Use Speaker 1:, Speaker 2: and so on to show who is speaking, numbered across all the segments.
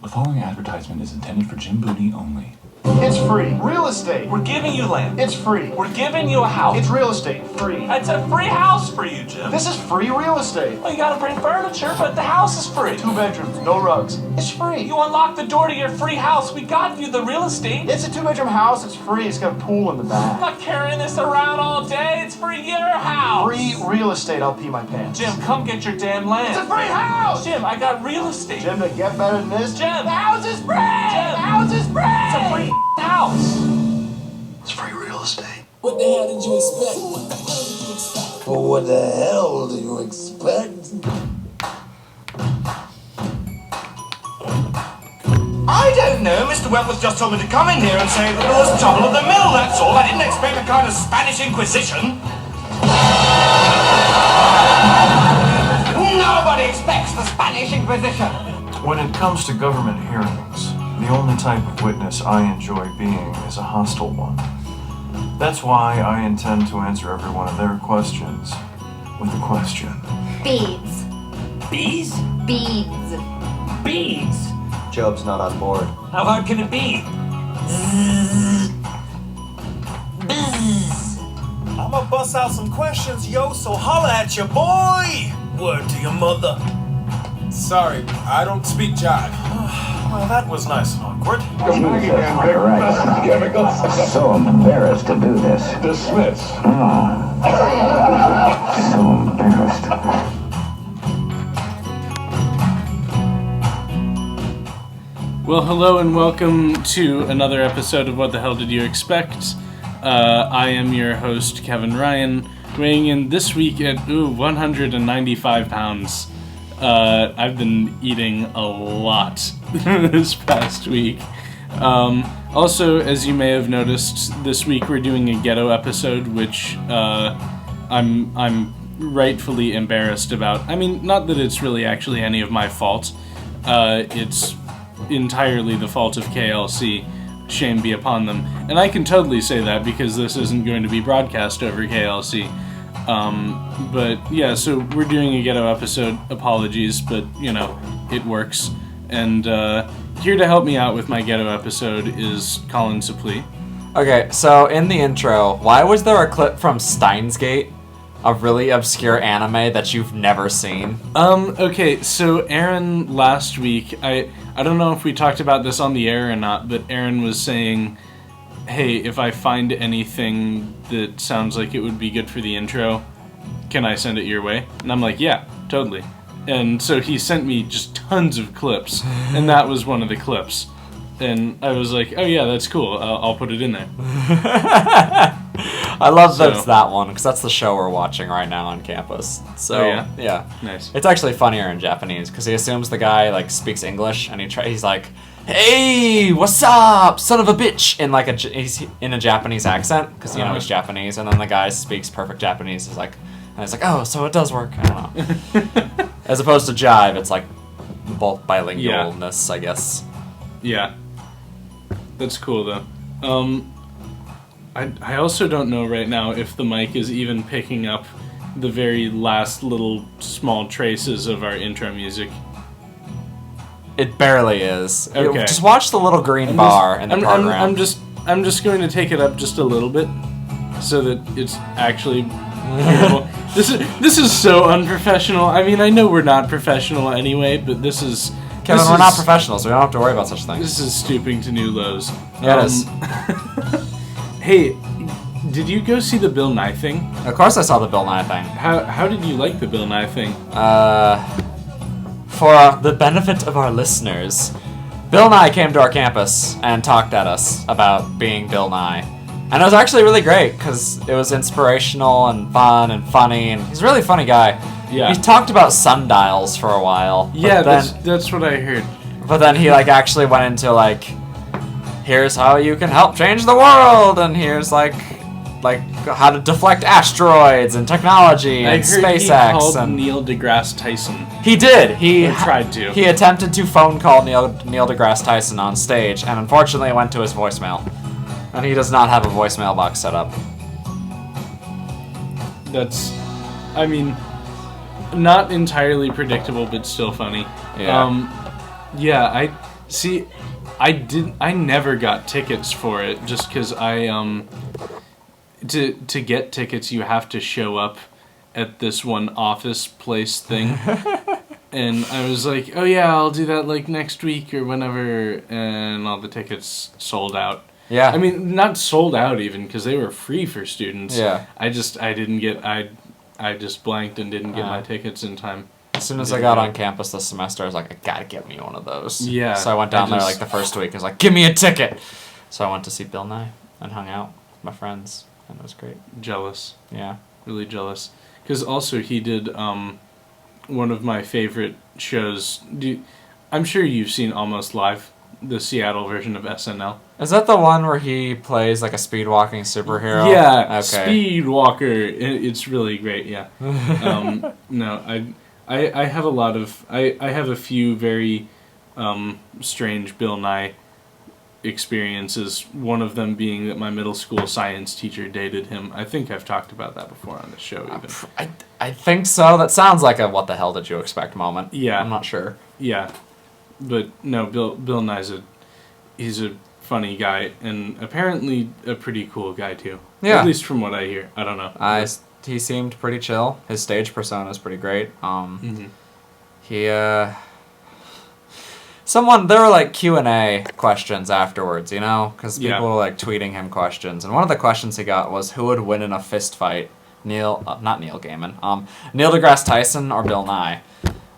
Speaker 1: The following advertisement is intended for Jim Booty only.
Speaker 2: It's free. Real estate.
Speaker 3: We're giving you land.
Speaker 2: It's free.
Speaker 3: We're giving you a house.
Speaker 2: It's real estate. Free.
Speaker 3: It's a free house for you, Jim.
Speaker 2: This is free real estate.
Speaker 3: Well, you gotta bring furniture, but the house is free.
Speaker 2: 2 bedrooms, no rugs. It's free.
Speaker 3: You unlock the door to your free house. We got you the real estate.
Speaker 2: It's a 2-bedroom house. It's free. It's got a pool in the
Speaker 3: I'm
Speaker 2: back.
Speaker 3: not carrying this around all day. It's for your house.
Speaker 2: Free real estate. I'll pee my pants.
Speaker 3: Jim, come get your damn land.
Speaker 2: It's a free house.
Speaker 3: Jim, I got real estate.
Speaker 2: Jim, to get better than this.
Speaker 3: Jim.
Speaker 2: The house is free.
Speaker 3: Jim.
Speaker 2: The house is free.
Speaker 3: It's a free house.
Speaker 2: It's free real estate.
Speaker 4: What the hell did you expect? What the hell did you expect?
Speaker 5: Well, what the hell do you expect?
Speaker 6: I don't know. Mr. Wentworth just told me to come in here and say that there was trouble at the mill, that's all. I didn't expect a kind of Spanish Inquisition. Nobody expects the Spanish Inquisition.
Speaker 7: When it comes to government hearings, the only type of witness I enjoy being is a hostile one. That's why I intend to answer every one of their questions with a question.
Speaker 8: Beads.
Speaker 3: Bees?
Speaker 8: Beads.
Speaker 3: Bees?
Speaker 5: Job's not on board.
Speaker 3: How hard can it be?
Speaker 6: I'ma bust out some questions, yo, so holla at your boy! Word to your mother.
Speaker 9: Sorry, I don't speak jive.
Speaker 7: Well, that was nice and awkward.
Speaker 10: Right. So embarrassed to do this.
Speaker 9: Dismiss.
Speaker 10: So embarrassed.
Speaker 11: Well, hello and welcome to another episode of What the Hell Did You Expect? I am your host, Kevin Ryan, weighing in this week at 195 pounds. I've been eating a lot this past week. Also, as you may have noticed, this week we're doing a ghetto episode, which I'm rightfully embarrassed about. I mean, not that it's really actually any of my fault. It's entirely the fault of KLC. Shame be upon them. And I can totally say that because this isn't going to be broadcast over KLC. But yeah, so we're doing a ghetto episode. Apologies, but you know, it works. And here to help me out with my ghetto episode is Colin Suplee.
Speaker 12: Okay, so in the intro, why was there a clip from Steins Gate? A really obscure anime that you've never seen?
Speaker 11: Okay, so Aaron last week, I don't know if we talked about this on the air or not, but Aaron was saying, hey, if I find anything that sounds like it would be good for the intro, can I send it your way? And I'm like, yeah, totally. And so he sent me just tons of clips, and that was one of the clips. And I was like, oh yeah, that's cool, I'll put it in there.
Speaker 12: I love that it's that one, because that's the show we're watching right now on campus. So, yeah.
Speaker 11: Nice.
Speaker 12: It's actually funnier in Japanese, because he assumes the guy, like, speaks English, and he's like, hey, what's up, son of a bitch, in, like, he's in a Japanese accent, because, you know, he's Japanese, and then the guy speaks perfect Japanese, and it's like, oh, so it does work, I don't know. As opposed to jive, it's, like, both bilingualness, I guess.
Speaker 11: Yeah. That's cool, though. I also don't know right now if the mic is even picking up the very last little small traces of our intro music.
Speaker 12: It barely is.
Speaker 11: Okay.
Speaker 12: Just watch the little green bar in the program.
Speaker 11: I'm just going to take it up just a little bit so that it's actually hearable. This is so unprofessional. I mean, I know we're not professional anyway, but this is...
Speaker 12: Kevin, we're not professionals, so we don't have to worry about such things.
Speaker 11: This is stooping to new lows.
Speaker 12: Yeah, it is.
Speaker 11: Hey, did you go see the Bill Nye thing?
Speaker 12: Of course I saw the Bill Nye thing.
Speaker 11: How did you like the Bill Nye thing?
Speaker 12: For the benefit of our listeners, Bill Nye came to our campus and talked at us about being Bill Nye. And it was actually really great, because it was inspirational and fun and funny, and he's a really funny guy.
Speaker 11: Yeah.
Speaker 12: He talked about sundials for a while.
Speaker 11: Yeah, that's what I heard.
Speaker 12: But then he, like, actually went into, like, here's how you can help change the world, and here's, like how to deflect asteroids and technology and SpaceX.
Speaker 11: I heard he called Neil deGrasse Tyson.
Speaker 12: He did. He
Speaker 11: tried to.
Speaker 12: He attempted to phone call Neil deGrasse Tyson on stage, and unfortunately went to his voicemail. And he does not have a voicemail box set up.
Speaker 11: That's, I mean, not entirely predictable, but still funny.
Speaker 12: Yeah.
Speaker 11: See, I never got tickets for it just because to get tickets you have to show up at this one office place thing. And I was like, oh yeah, I'll do that like next week or whenever, and all the tickets sold out.
Speaker 12: Yeah.
Speaker 11: I mean, not sold out even, because they were free for students.
Speaker 12: Yeah.
Speaker 11: I just blanked and didn't get my tickets in time.
Speaker 12: As soon as I got on campus this semester, I was like, I gotta get me one of those.
Speaker 11: Yeah.
Speaker 12: So I went down there like the first week. I was like, give me a ticket. So I went to see Bill Nye and hung out with my friends, and it was great.
Speaker 11: Jealous.
Speaker 12: Yeah.
Speaker 11: Really jealous. Because also he did one of my favorite shows. I'm sure you've seen Almost Live, the Seattle version of SNL.
Speaker 12: Is that the one where he plays like a speedwalking superhero?
Speaker 11: Yeah,
Speaker 12: okay.
Speaker 11: Speedwalker. It's really great. Yeah. No, I have a lot of I have a few very strange Bill Nye experiences. One of them being that my middle school science teacher dated him. I think I've talked about that before on the show. Even
Speaker 12: I think so. That sounds like a what the hell did you expect moment.
Speaker 11: Yeah,
Speaker 12: I'm not sure.
Speaker 11: Yeah, but no, Bill Nye's he's a funny guy and apparently a pretty cool guy too.
Speaker 12: Yeah,
Speaker 11: at least from what I hear. I don't know.
Speaker 12: He seemed pretty chill. His stage persona is pretty great. He there were like Q&A questions afterwards, you know, because people were like tweeting him questions, and one of the questions he got was who would win in a fist fight, not Neil Gaiman, Neil deGrasse Tyson or Bill Nye,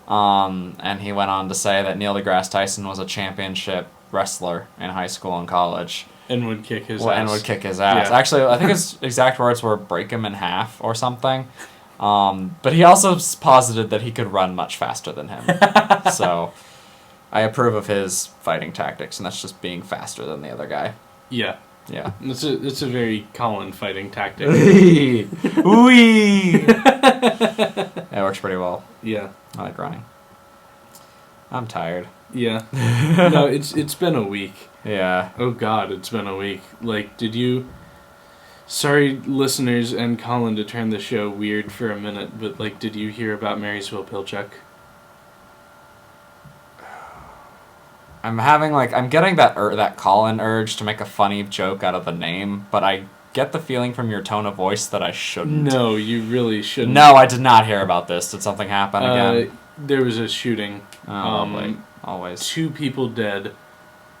Speaker 12: and he went on to say that Neil deGrasse Tyson was a championship wrestler in high school and college.
Speaker 11: And would kick his ass.
Speaker 12: And would kick his ass. Yeah. Actually, I think his exact words were break him in half or something. But he also posited that he could run much faster than him. So I approve of his fighting tactics, and that's just being faster than the other guy.
Speaker 11: Yeah.
Speaker 12: Yeah.
Speaker 11: It's a very Colin fighting tactic.
Speaker 12: Wee! It works pretty well.
Speaker 11: Yeah.
Speaker 12: I like running. I'm tired.
Speaker 11: Yeah. No, it's been a week.
Speaker 12: Yeah.
Speaker 11: Oh God, it's been a week. Like, sorry listeners and Colin to turn the show weird for a minute, but like, did you hear about Marysville Pilchuck?
Speaker 12: I'm getting that Colin urge to make a funny joke out of the name, but I get the feeling from your tone of voice that I shouldn't.
Speaker 11: No, you really shouldn't.
Speaker 12: No, I did not hear about this. Did something happen again?
Speaker 11: There was a shooting.
Speaker 12: Always.
Speaker 11: 2 people dead,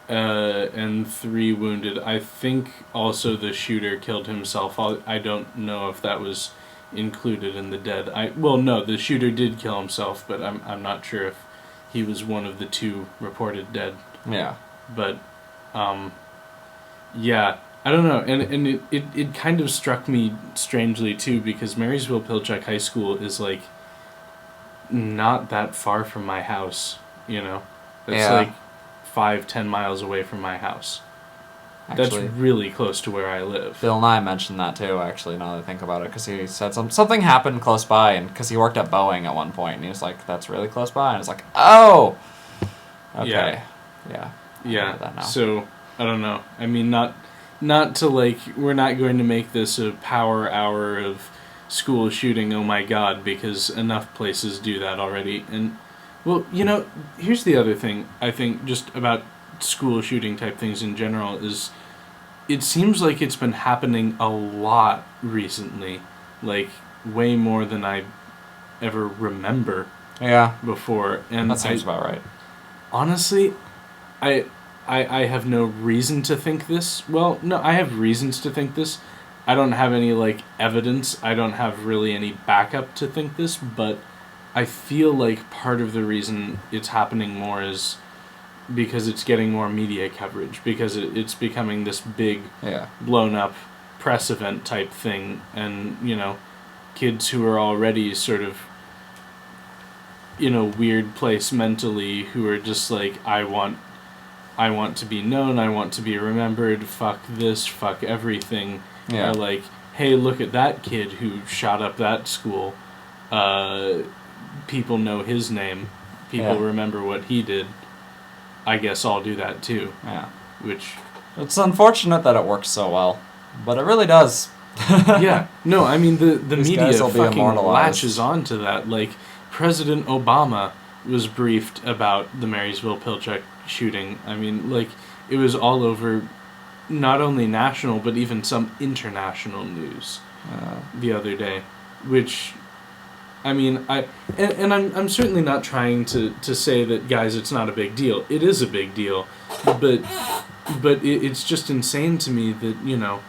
Speaker 11: and 3 wounded. I think also the shooter killed himself. I don't know if that was included in the dead. No, the shooter did kill himself, but I'm not sure if he was one of the 2 reported dead.
Speaker 12: Yeah.
Speaker 11: But, yeah, I don't know, and it kind of struck me strangely too, because Marysville Pilchuck High School is like not that far from my house, you know? It's like 5-10 miles away from my house. Actually, that's really close to where I live.
Speaker 12: Bill Nye mentioned that too, actually, now that I think about it, because he said something happened close by, and because he worked at Boeing at one point, and he was like, that's really close by, and it's like, oh! Okay. Yeah.
Speaker 11: So, I don't know. I mean, not to like, we're not going to make this a power hour of school shooting, oh my God, because enough places do that already. And, well, you know, here's the other thing, I think, just about school shooting type things in general, is it seems like it's been happening a lot recently. Like, way more than I ever remember before. And
Speaker 12: that seems about right.
Speaker 11: Honestly, I have no reason to think this. Well, no, I have reasons to think this. I don't have any, like, evidence. I don't have really any backup to think this, but I feel like part of the reason it's happening more is because it's getting more media coverage, because it's becoming this big, blown-up press event type thing, and, you know, kids who are already sort of in a weird place mentally, who are just like, I want to be known, I want to be remembered, fuck this, fuck everything, are like, hey, look at that kid who shot up that school, people know his name, people remember what he did, I guess I'll do that too.
Speaker 12: Yeah.
Speaker 11: Which...
Speaker 12: It's unfortunate that it works so well, but it really does.
Speaker 11: Yeah. No, I mean, the media fucking latches onto that. Like, President Obama was briefed about the Marysville Pilchuck shooting. I mean, like, it was all over not only national, but even some international news the other day, which, I mean, I'm certainly not trying to say that, guys, it's not a big deal. It is a big deal, but it's just insane to me that, you know,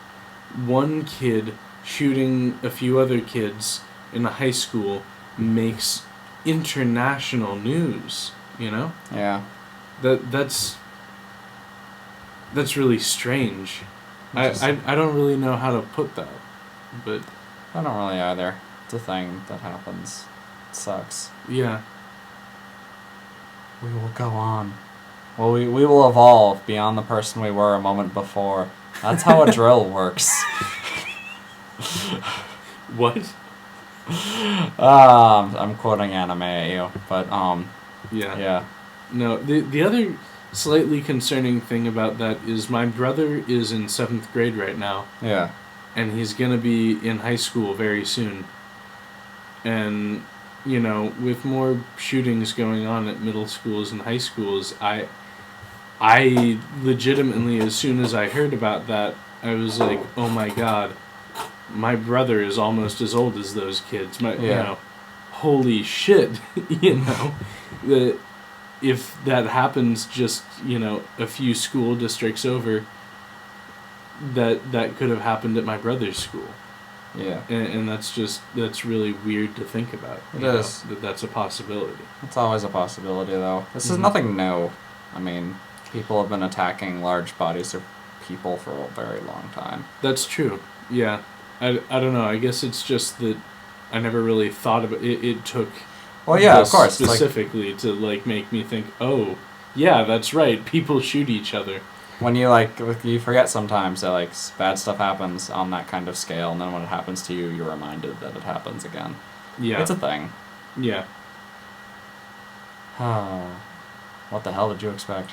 Speaker 11: one kid shooting a few other kids in a high school makes international news, you know?
Speaker 12: Yeah.
Speaker 11: That's really strange. I don't really know how to put that, but
Speaker 12: I don't really either. It's a thing that happens. It sucks.
Speaker 11: Yeah.
Speaker 12: We will go on. Well, we will evolve beyond the person we were a moment before. That's how a drill works.
Speaker 11: What?
Speaker 12: I'm quoting anime at you, but
Speaker 11: yeah. No, the other slightly concerning thing about that is my brother is in 7th grade right now.
Speaker 12: Yeah.
Speaker 11: And he's gonna be in high school very soon. And, you know, with more shootings going on at middle schools and high schools, I legitimately, as soon as I heard about that, I was like, oh my god, my brother is almost as old as those kids. You know, holy shit, you know, if that happens just, you know, a few school districts over, that could have happened at my brother's school.
Speaker 12: Yeah.
Speaker 11: And that's really weird to think about.
Speaker 12: It is.
Speaker 11: That's a possibility.
Speaker 12: It's always a possibility, though. This is nothing new. I mean, people have been attacking large bodies of people for a very long time.
Speaker 11: That's true. Yeah. I don't know. I guess it's just that I never really thought about it. It took
Speaker 12: of course,
Speaker 11: specifically to like make me think, oh, yeah, that's right. People shoot each other.
Speaker 12: When you you forget sometimes that like bad stuff happens on that kind of scale, and then when it happens to you, you're reminded that it happens again.
Speaker 11: Yeah.
Speaker 12: It's a thing.
Speaker 11: Yeah.
Speaker 12: What the hell did you expect?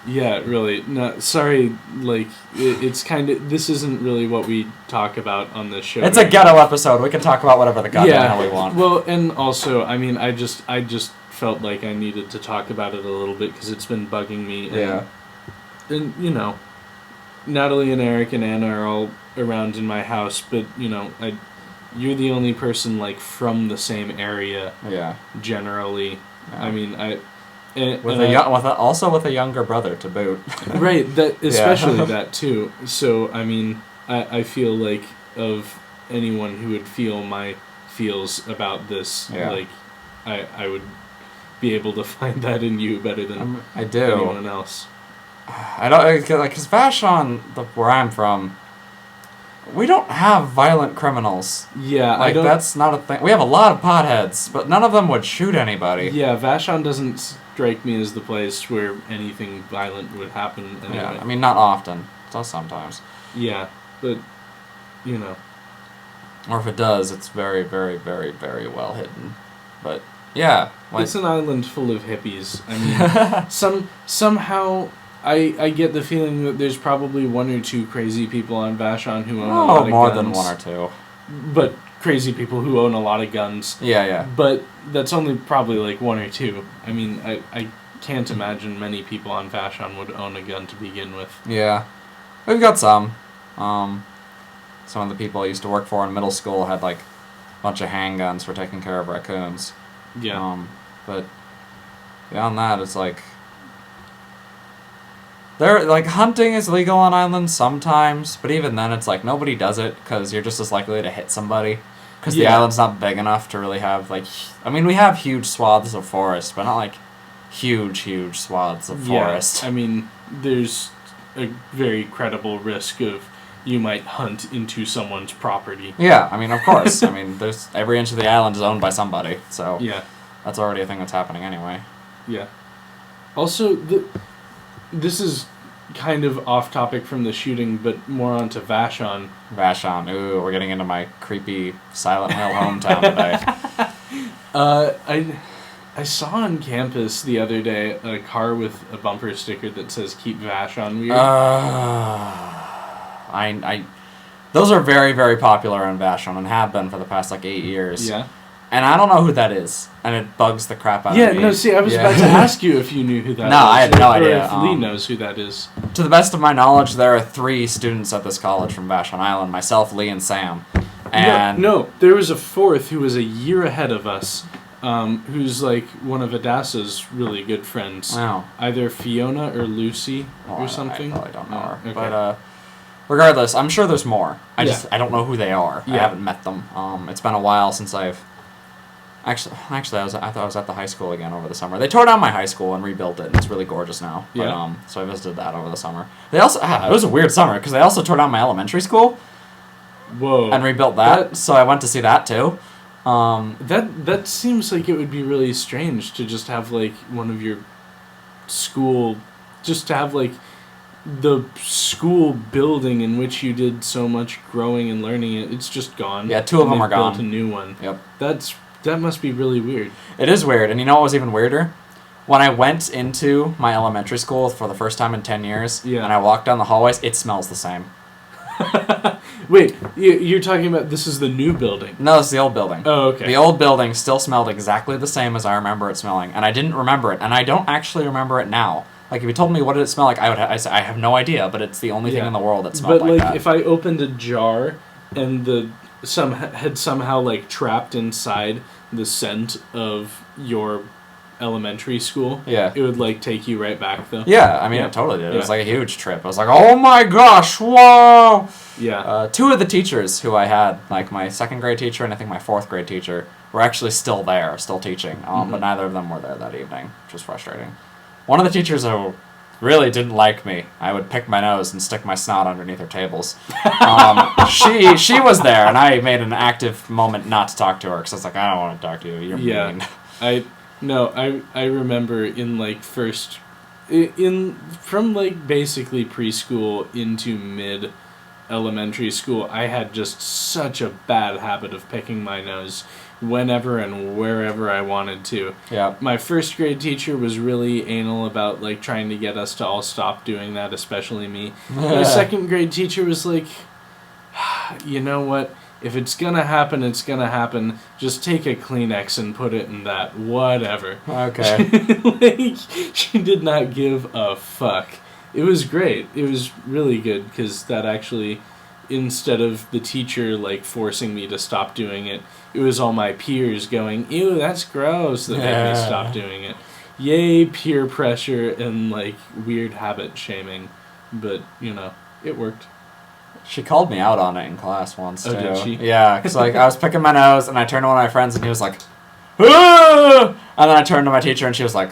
Speaker 11: Yeah, really. No, sorry, like, it's kind of... This isn't really what we talk about on this show.
Speaker 12: It's a ghetto episode. We can talk about whatever the goddamn hell we want.
Speaker 11: Well, and also, I mean, I just felt like I needed to talk about it a little bit because it's been bugging me. And, you know, Natalie and Eric and Anna are all around in my house, but, you know, you're the only person, like, from the same area.
Speaker 12: Yeah.
Speaker 11: Generally. Yeah. I mean,
Speaker 12: also with a younger brother to boot.
Speaker 11: Right, that especially that too. So I mean, I feel like of anyone who would feel my feels about this, like I would be able to find that in you better than anyone else.
Speaker 12: I don't like because Vashon, where I'm from, we don't have violent criminals.
Speaker 11: Yeah,
Speaker 12: like that's not a thing. We have a lot of potheads, but none of them would shoot anybody.
Speaker 11: Yeah, Vashon doesn't strike me as the place where anything violent would happen anyway.
Speaker 12: Yeah, I mean, not often. Just sometimes.
Speaker 11: Yeah, but, you know.
Speaker 12: Or if it does, it's very, very, very, very well hidden. But, yeah.
Speaker 11: Like, it's an island full of hippies. I mean, somehow... I get the feeling that there's probably one or two crazy people on Vashon who own a lot of guns.
Speaker 12: More than one or two.
Speaker 11: But crazy people who own a lot of guns.
Speaker 12: Yeah.
Speaker 11: But that's only probably like one or two. I mean, I can't imagine many people on Vashon would own a gun to begin with.
Speaker 12: Yeah. We've got some. Some of the people I used to work for in middle school had like a bunch of handguns for taking care of raccoons.
Speaker 11: Yeah.
Speaker 12: But beyond that, it's like... hunting is legal on islands sometimes, but even then it's like nobody does it because you're just as likely to hit somebody because the island's not big enough to really have like... I mean, we have huge swaths of forest, but not like huge swaths of forest.
Speaker 11: Yeah, I mean, there's a very credible risk of you might hunt into someone's property.
Speaker 12: Yeah, I mean, of course. I mean, there's every inch of the island is owned by somebody, so
Speaker 11: yeah,
Speaker 12: that's already a thing that's happening anyway.
Speaker 11: Yeah. Also, this is kind of off topic from the shooting, but more onto Vashon.
Speaker 12: Vashon, ooh, we're getting into my creepy Silent Hill hometown today.
Speaker 11: I saw on campus the other day a car with a bumper sticker that says "Keep Vashon Weird."
Speaker 12: Those are very, very popular in Vashon and have been for the past like 8 years.
Speaker 11: Yeah.
Speaker 12: And I don't know who that is, and it bugs the crap out of me.
Speaker 11: Yeah, no, see, I was about to ask you if you knew who that was.
Speaker 12: No, I had no
Speaker 11: or
Speaker 12: idea.
Speaker 11: if Lee knows who that is.
Speaker 12: To the best of my knowledge, there are 3 students at this college from Vashon Island, myself, Lee, and Sam. And
Speaker 11: No, there was a 4th who was a year ahead of us, who's like one of Adassa's really good friends.
Speaker 12: Wow.
Speaker 11: Either Fiona or Lucy or something.
Speaker 12: I probably don't know her.
Speaker 11: Okay.
Speaker 12: But regardless, I'm sure there's more. I don't know who they are.
Speaker 11: Yeah.
Speaker 12: I haven't met them. It's been a while since I've... Actually, I thought I was at the high school again over the summer. They tore down my high school and rebuilt it, and it's really gorgeous now. But,
Speaker 11: Yeah.
Speaker 12: so I visited that over the summer. They also... it was a weird summer, because they also tore down my elementary school.
Speaker 11: Whoa.
Speaker 12: And rebuilt that, so I went to see that, too.
Speaker 11: That seems like it would be really strange to just have, like, one of your school... Just to have, like, the school building in which you did so much growing and learning, it's just gone.
Speaker 12: Yeah, 2 of them are gone.
Speaker 11: Built a new one.
Speaker 12: Yep.
Speaker 11: That must be really weird.
Speaker 12: It is weird, and you know what was even weirder? When I went into my elementary school for the first time in 10 years, and I walked down the hallways, it smells the same.
Speaker 11: Wait, you're talking about this is the new building?
Speaker 12: No, it's the old building.
Speaker 11: Oh, okay.
Speaker 12: The old building still smelled exactly the same as I remember it smelling, and I didn't remember it, and I don't actually remember it now. Like, if you told me what did it smell like, I say I have no idea, but it's the only thing in the world that smelled like that.
Speaker 11: But, like, if I opened a jar and had somehow, like, trapped inside the scent of your elementary school, it would, like, take you right back, though.
Speaker 12: Yeah, I mean, it totally did. It was, like, a huge trip. I was like, oh my gosh, whoa!
Speaker 11: Yeah.
Speaker 12: 2 of the teachers who I had, like, my 2nd grade teacher and I think my 4th grade teacher, were actually still there, still teaching, but neither of them were there that evening, which was frustrating. One of the teachers who really didn't like me, I would pick my nose and stick my snot underneath her tables. She was there, and I made an active moment not to talk to her, because I was like, I don't want to talk to you, you're mean.
Speaker 11: I remember in, like, from, like, basically preschool into mid-elementary school, I had just such a bad habit of picking my nose whenever and wherever I wanted to.
Speaker 12: Yeah.
Speaker 11: My 1st grade teacher was really anal about, like, trying to get us to all stop doing that, especially me. My 2nd grade teacher was like, you know what? If it's gonna happen, it's gonna happen. Just take a Kleenex and put it in that. Whatever.
Speaker 12: Okay.
Speaker 11: Like, she did not give a fuck. It was great. It was really good, because that actually, instead of the teacher, like, forcing me to stop doing it, it was all my peers going, ew, that's gross, that made me stop doing it. Yay, peer pressure and, like, weird habit shaming. But, you know, it worked.
Speaker 12: She called me out on it in class once, too.
Speaker 11: Oh, did she?
Speaker 12: Yeah, because, like, I was picking my nose, and I turned to one of my friends, and he was like, ah! And then I turned to my teacher, and she was like,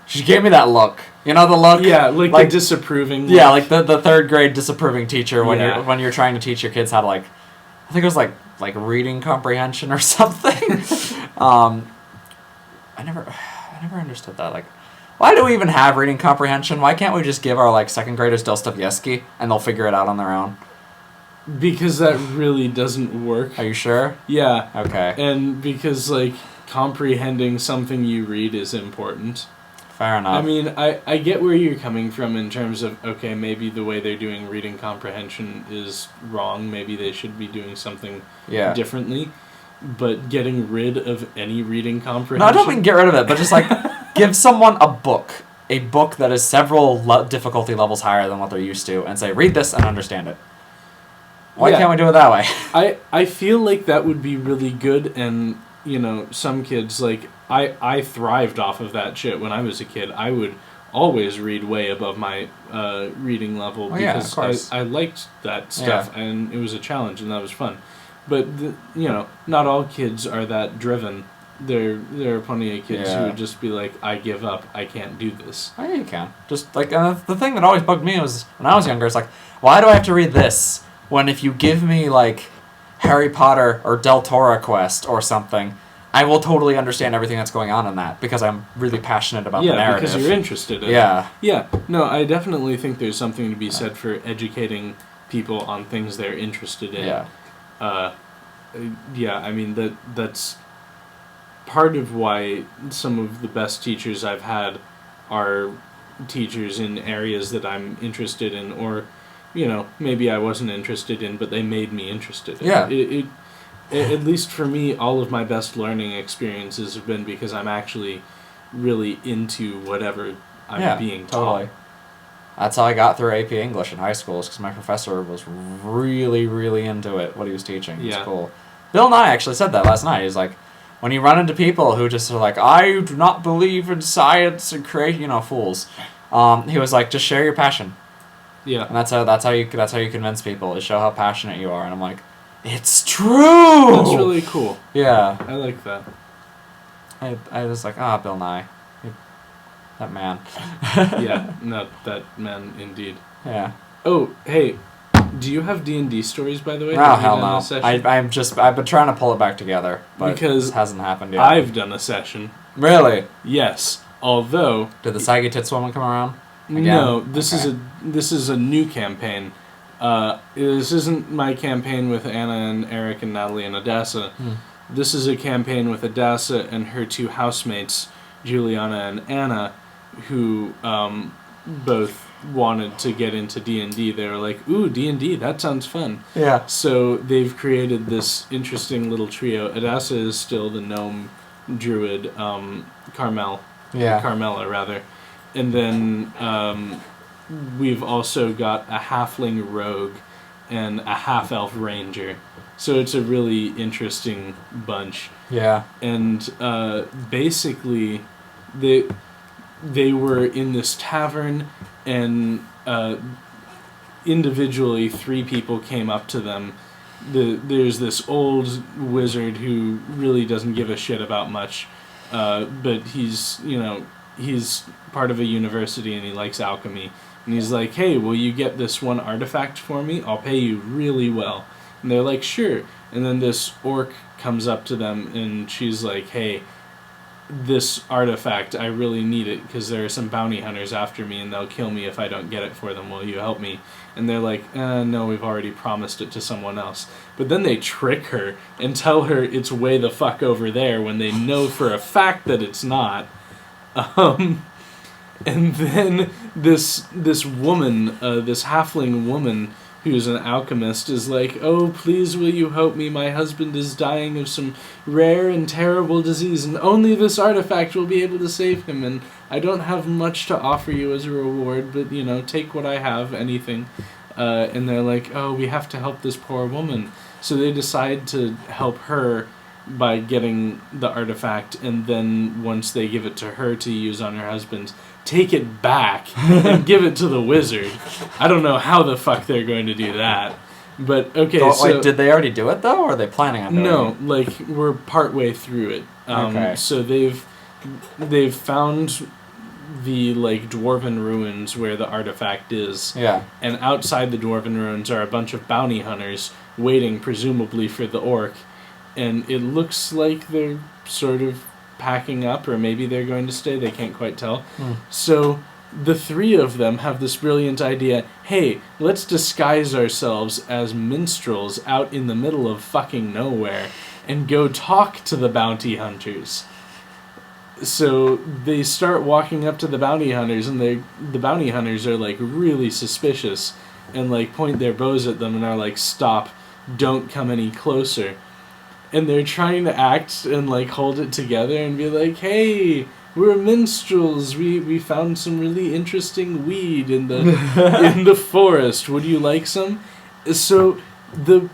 Speaker 12: she gave me that look. You know the look?
Speaker 11: Yeah, like the disapproving
Speaker 12: Yeah,
Speaker 11: look.
Speaker 12: like the 3rd grade disapproving teacher when you're trying to teach your kids how to, like, I think it was, like reading comprehension or something. I never understood that. Like, why do we even have reading comprehension? Why can't we just give our, like, 2nd graders Dostoevsky and they'll figure it out on their own?
Speaker 11: Because that really doesn't work.
Speaker 12: Are you sure?
Speaker 11: Yeah.
Speaker 12: Okay.
Speaker 11: And because, like, comprehending something you read is important.
Speaker 12: Fair enough.
Speaker 11: I mean, I get where you're coming from in terms of, okay, maybe the way they're doing reading comprehension is wrong. Maybe they should be doing something differently. But getting rid of any reading comprehension...
Speaker 12: No, I don't mean get rid of it, but just, like, give someone a book that is several difficulty levels higher than what they're used to, and say, read this and understand it. Why can't we do it that way?
Speaker 11: I feel like that would be really good, and, you know, some kids, like, I thrived off of that shit when I was a kid. I would always read way above my reading level because I liked that stuff, and it was a challenge, and that was fun. But, you know, not all kids are that driven. There are plenty of kids who would just be like, I give up, I can't do this.
Speaker 12: Oh, yeah, you can. Just, like, the thing that always bugged me was, when I was younger, it's like, why do I have to read this when if you give me, like, Harry Potter or Del Toro Quest or something, I will totally understand everything that's going on in that because I'm really passionate about the narrative.
Speaker 11: Yeah, because you're interested in it. Yeah. No, I definitely think there's something to be said for educating people on things they're interested in. I mean, that's part of why some of the best teachers I've had are teachers in areas that I'm interested in, or, you know, maybe I wasn't interested in, but they made me interested in.
Speaker 12: Yeah.
Speaker 11: At least for me, all of my best learning experiences have been because I'm actually really into whatever I'm being taught.
Speaker 12: Totally. That's how I got through AP English in high school, because my professor was really, really into it, what he was teaching. It was cool. Bill Nye actually said that last night. He's like, when you run into people who just are like, I do not believe in science and create, fools. He was like, just share your passion.
Speaker 11: Yeah.
Speaker 12: And that's how you convince people, is show how passionate you are. And I'm like, it's true.
Speaker 11: That's really cool.
Speaker 12: Yeah.
Speaker 11: I like that.
Speaker 12: I was like, Bill Nye. That man.
Speaker 11: Yeah, no, that man indeed.
Speaker 12: Yeah.
Speaker 11: Oh, hey, do you have D&D stories, by the way?
Speaker 12: Oh, hell no. I've been trying to pull it back together, but
Speaker 11: because
Speaker 12: it hasn't happened yet.
Speaker 11: I've done a session.
Speaker 12: Really?
Speaker 11: Yes, although...
Speaker 12: Did the saggy tits woman come around? Again?
Speaker 11: No, this is a new campaign. This isn't my campaign with Anna and Eric and Natalie and Adassa. This is a campaign with Adassa and her two housemates, Juliana and Anna, who both wanted to get into D&D. They were like, ooh, D&D, that sounds fun.
Speaker 12: Yeah.
Speaker 11: So they've created this interesting little trio. Adassa is still the gnome druid, Carmela, rather. And then we've also got a halfling rogue and a half-elf ranger. So it's a really interesting bunch.
Speaker 12: Yeah.
Speaker 11: And basically, they were in this tavern, and individually 3 people came up to them. There's this old wizard who really doesn't give a shit about much, but he's part of a university and he likes alchemy. And he's like, hey, will you get this one artifact for me? I'll pay you really well. And they're like, sure. And then this orc comes up to them and she's like, hey, this artifact, I really need it because there are some bounty hunters after me and they'll kill me if I don't get it for them. Will you help me? And they're like, no, we've already promised it to someone else. But then they trick her and tell her it's way the fuck over there when they know for a fact that it's not. And then this woman, this halfling woman who's an alchemist, is like, oh, please will you help me? My husband is dying of some rare and terrible disease, and only this artifact will be able to save him, and I don't have much to offer you as a reward, but, take what I have, anything. And they're like, oh, we have to help this poor woman. So they decide to help her by getting the artifact, and then once they give it to her to use on her husband, take it back and give it to the wizard. I don't know how the fuck they're going to do that. But, okay,
Speaker 12: so... Wait, did they already do it, though, or are they planning on doing it?
Speaker 11: No, we're partway through it.
Speaker 12: Okay.
Speaker 11: So they've found the, dwarven ruins where the artifact is.
Speaker 12: Yeah.
Speaker 11: And outside the dwarven ruins are a bunch of bounty hunters waiting, presumably, for the orc. And it looks like they're sort of packing up, or maybe they're going to stay. They can't quite tell. So the 3 of them have this brilliant idea. Hey, let's disguise ourselves as minstrels out in the middle of fucking nowhere and go talk to the bounty hunters. So they start walking up to the bounty hunters, and the bounty hunters are really suspicious and point their bows at them and are like, stop, don't come any closer. And they're trying to act and hold it together and be like, hey, we're minstrels. We found some really interesting weed in the forest. Would you like some? So the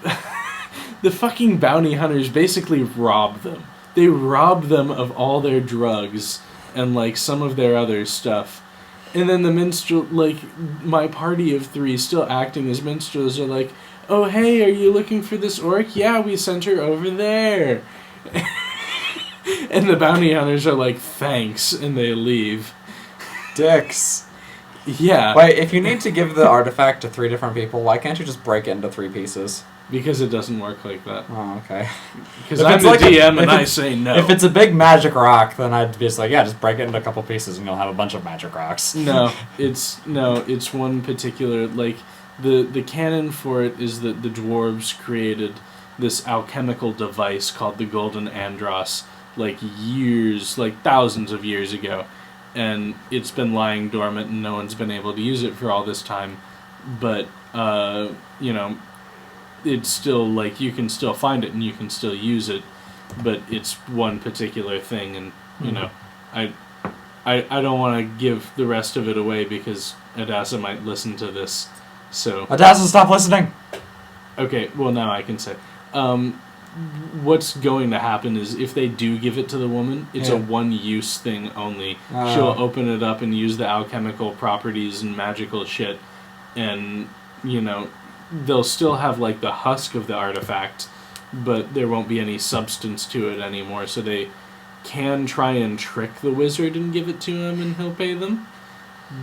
Speaker 11: fucking bounty hunters basically rob them. They rob them of all their drugs and some of their other stuff. And then the minstrel, my party of 3 still acting as minstrels are like, oh, hey, are you looking for this orc? Yeah, we sent her over there. And the bounty hunters are like, thanks, and they leave.
Speaker 12: Dicks.
Speaker 11: Yeah.
Speaker 12: Wait, if you need to give the artifact to 3 different people, why can't you just break it into 3 pieces?
Speaker 11: Because it doesn't work like that.
Speaker 12: Oh, okay.
Speaker 11: Because I'm the DM and I say no.
Speaker 12: If it's a big magic rock, then I'd be just like, yeah, just break it into a couple pieces and you'll have a bunch of magic rocks.
Speaker 11: No, it's one particular, The canon for it is that the dwarves created this alchemical device called the Golden Andros, thousands of years ago. And it's been lying dormant and no one's been able to use it for all this time. But, it's still like you can still find it and you can still use it, but it's one particular thing, and you know, I don't want to give the rest of it away because Adassa might listen to this. So
Speaker 12: Adassa, stop listening.
Speaker 11: Okay, well now I can say. What's going to happen is if they do give it to the woman, it's a one-use thing only. She'll open it up and use the alchemical properties and magical shit, and, you know, they'll still have, like, the husk of the artifact, but there won't be any substance to it anymore, so they can try and trick the wizard and give it to him and he'll pay them,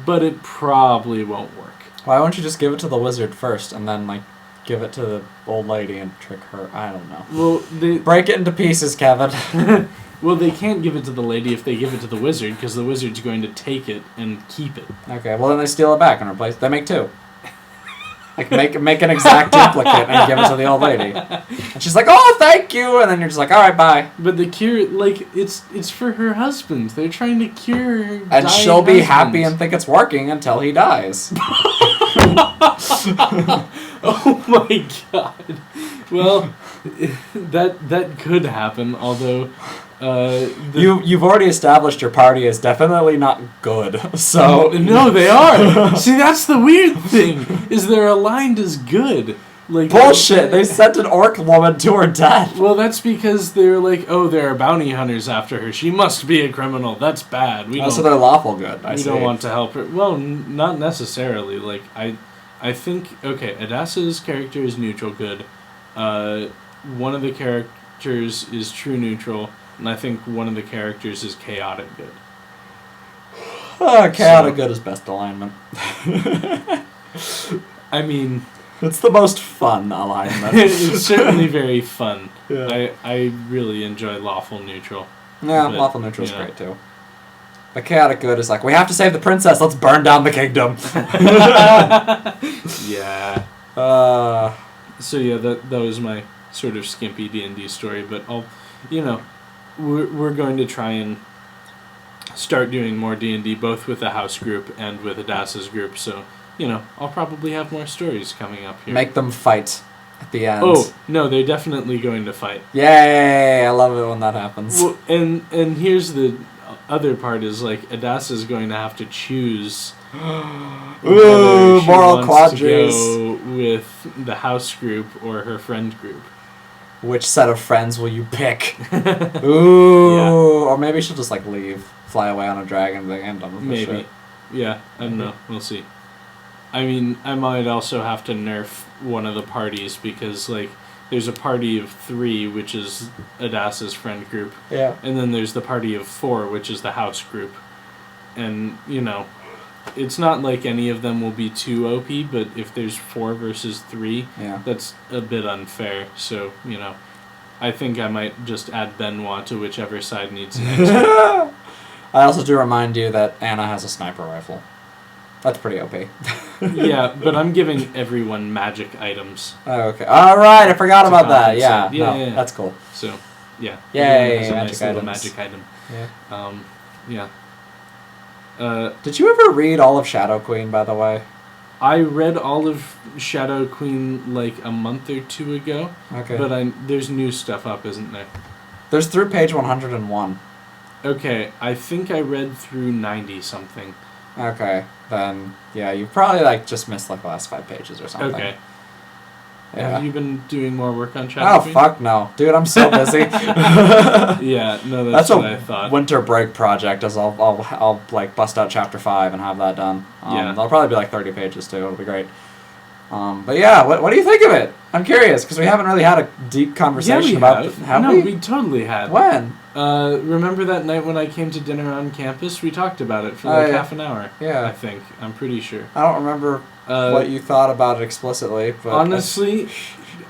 Speaker 11: but it probably won't work.
Speaker 12: Why won't you just give it to the wizard first and then, like, give it to the old lady and trick her? I don't know.
Speaker 11: Well,
Speaker 12: break it into pieces, Kevin.
Speaker 11: Well, they can't give it to the lady if they give it to the wizard, because the wizard's going to take it and keep it.
Speaker 12: Okay, well then they steal it back and replace. They make two. Like make an exact duplicate and give it to the old lady. And she's like, "Oh, thank you," and then you're just like, "All right, bye."
Speaker 11: But the cure, like, it's for her husband. They're trying to cure her.
Speaker 12: And she'll be happy and think it's working until he dies.
Speaker 11: Oh my god. Well, that could happen, although
Speaker 12: you've already established your party is definitely not good. So
Speaker 11: no, they are. See, that's the weird thing, is they're aligned as good. Like
Speaker 12: bullshit. They sent an orc woman to her death.
Speaker 11: Well, that's because they're like, oh, there are bounty hunters after her. She must be a criminal. That's bad.
Speaker 12: So they're lawful good.
Speaker 11: We don't want to help her. Well, not necessarily. Like I think, okay, Adassa's character is neutral good. One of the characters is true neutral, and I think one of the characters is chaotic good.
Speaker 12: Chaotic good is best alignment.
Speaker 11: I mean,
Speaker 12: it's the most fun alignment.
Speaker 11: It's certainly very fun.
Speaker 12: Yeah.
Speaker 11: I really enjoy lawful neutral.
Speaker 12: Yeah,
Speaker 11: but,
Speaker 12: lawful neutral is great too. But chaotic good is like, we have to save the princess. Let's burn down the kingdom.
Speaker 11: Yeah. So yeah, that was my sort of skimpy D&D story. But we're going to try and start doing more D&D, both with the house group and with Adassa's group. So I'll probably have more stories coming up here.
Speaker 12: Make them fight at the end.
Speaker 11: Oh no, they're definitely going to fight.
Speaker 12: Yay! I love it when that happens.
Speaker 11: Well, and here's the other part is like Adassa's going to have to choose
Speaker 12: Ooh, moral
Speaker 11: quadris to go with the house group or her friend group.
Speaker 12: Which set of friends will you pick? Ooh, yeah. Or maybe she'll just like leave, fly away on a dragon, and be like, I'm done with this shit.
Speaker 11: Yeah, I don't know. We'll see. I mean, I might also have to nerf one of the parties because like there's a party of 3, which is Adassa's friend group.
Speaker 12: Yeah.
Speaker 11: And then there's the party of 4, which is the house group. And, it's not like any of them will be too OP, but if there's 4 versus 3, that's a bit unfair. So, I think I might just add Benoit to whichever side needs an extra.
Speaker 12: I also do remind you that Anna has a sniper rifle. That's pretty OP.
Speaker 11: Yeah, but I'm giving everyone magic items.
Speaker 12: Oh, okay. All right, I forgot about that. Yeah, yeah, that's cool.
Speaker 11: So, yeah.
Speaker 12: Yay,
Speaker 11: magic item.
Speaker 12: Yeah.
Speaker 11: Yeah.
Speaker 12: Did you ever read all of Shadow Queen, by the way?
Speaker 11: I read all of Shadow Queen like a month or 2 ago.
Speaker 12: Okay.
Speaker 11: But there's new stuff up, isn't there?
Speaker 12: There's through page 101.
Speaker 11: Okay, I think I read through 90-something.
Speaker 12: Okay, then, yeah, you probably, just missed, the last 5 pages or something.
Speaker 11: Okay.
Speaker 12: Yeah.
Speaker 11: Have you been doing more work on Shadow Queen?
Speaker 12: Oh, fuck no. Dude, I'm so busy.
Speaker 11: Yeah, no, that's what I thought.
Speaker 12: Winter break project is I'll bust out chapter 5 and have that done.
Speaker 11: Yeah.
Speaker 12: That'll probably be 30 pages too. It'll be great. But yeah, what do you think of it? I'm curious because we haven't really had a deep conversation about it.
Speaker 11: We totally had.
Speaker 12: When?
Speaker 11: Remember that night when I came to dinner on campus? We talked about it for half an hour.
Speaker 12: Yeah.
Speaker 11: I think. I'm pretty sure.
Speaker 12: I don't remember what you thought about it explicitly, but
Speaker 11: honestly,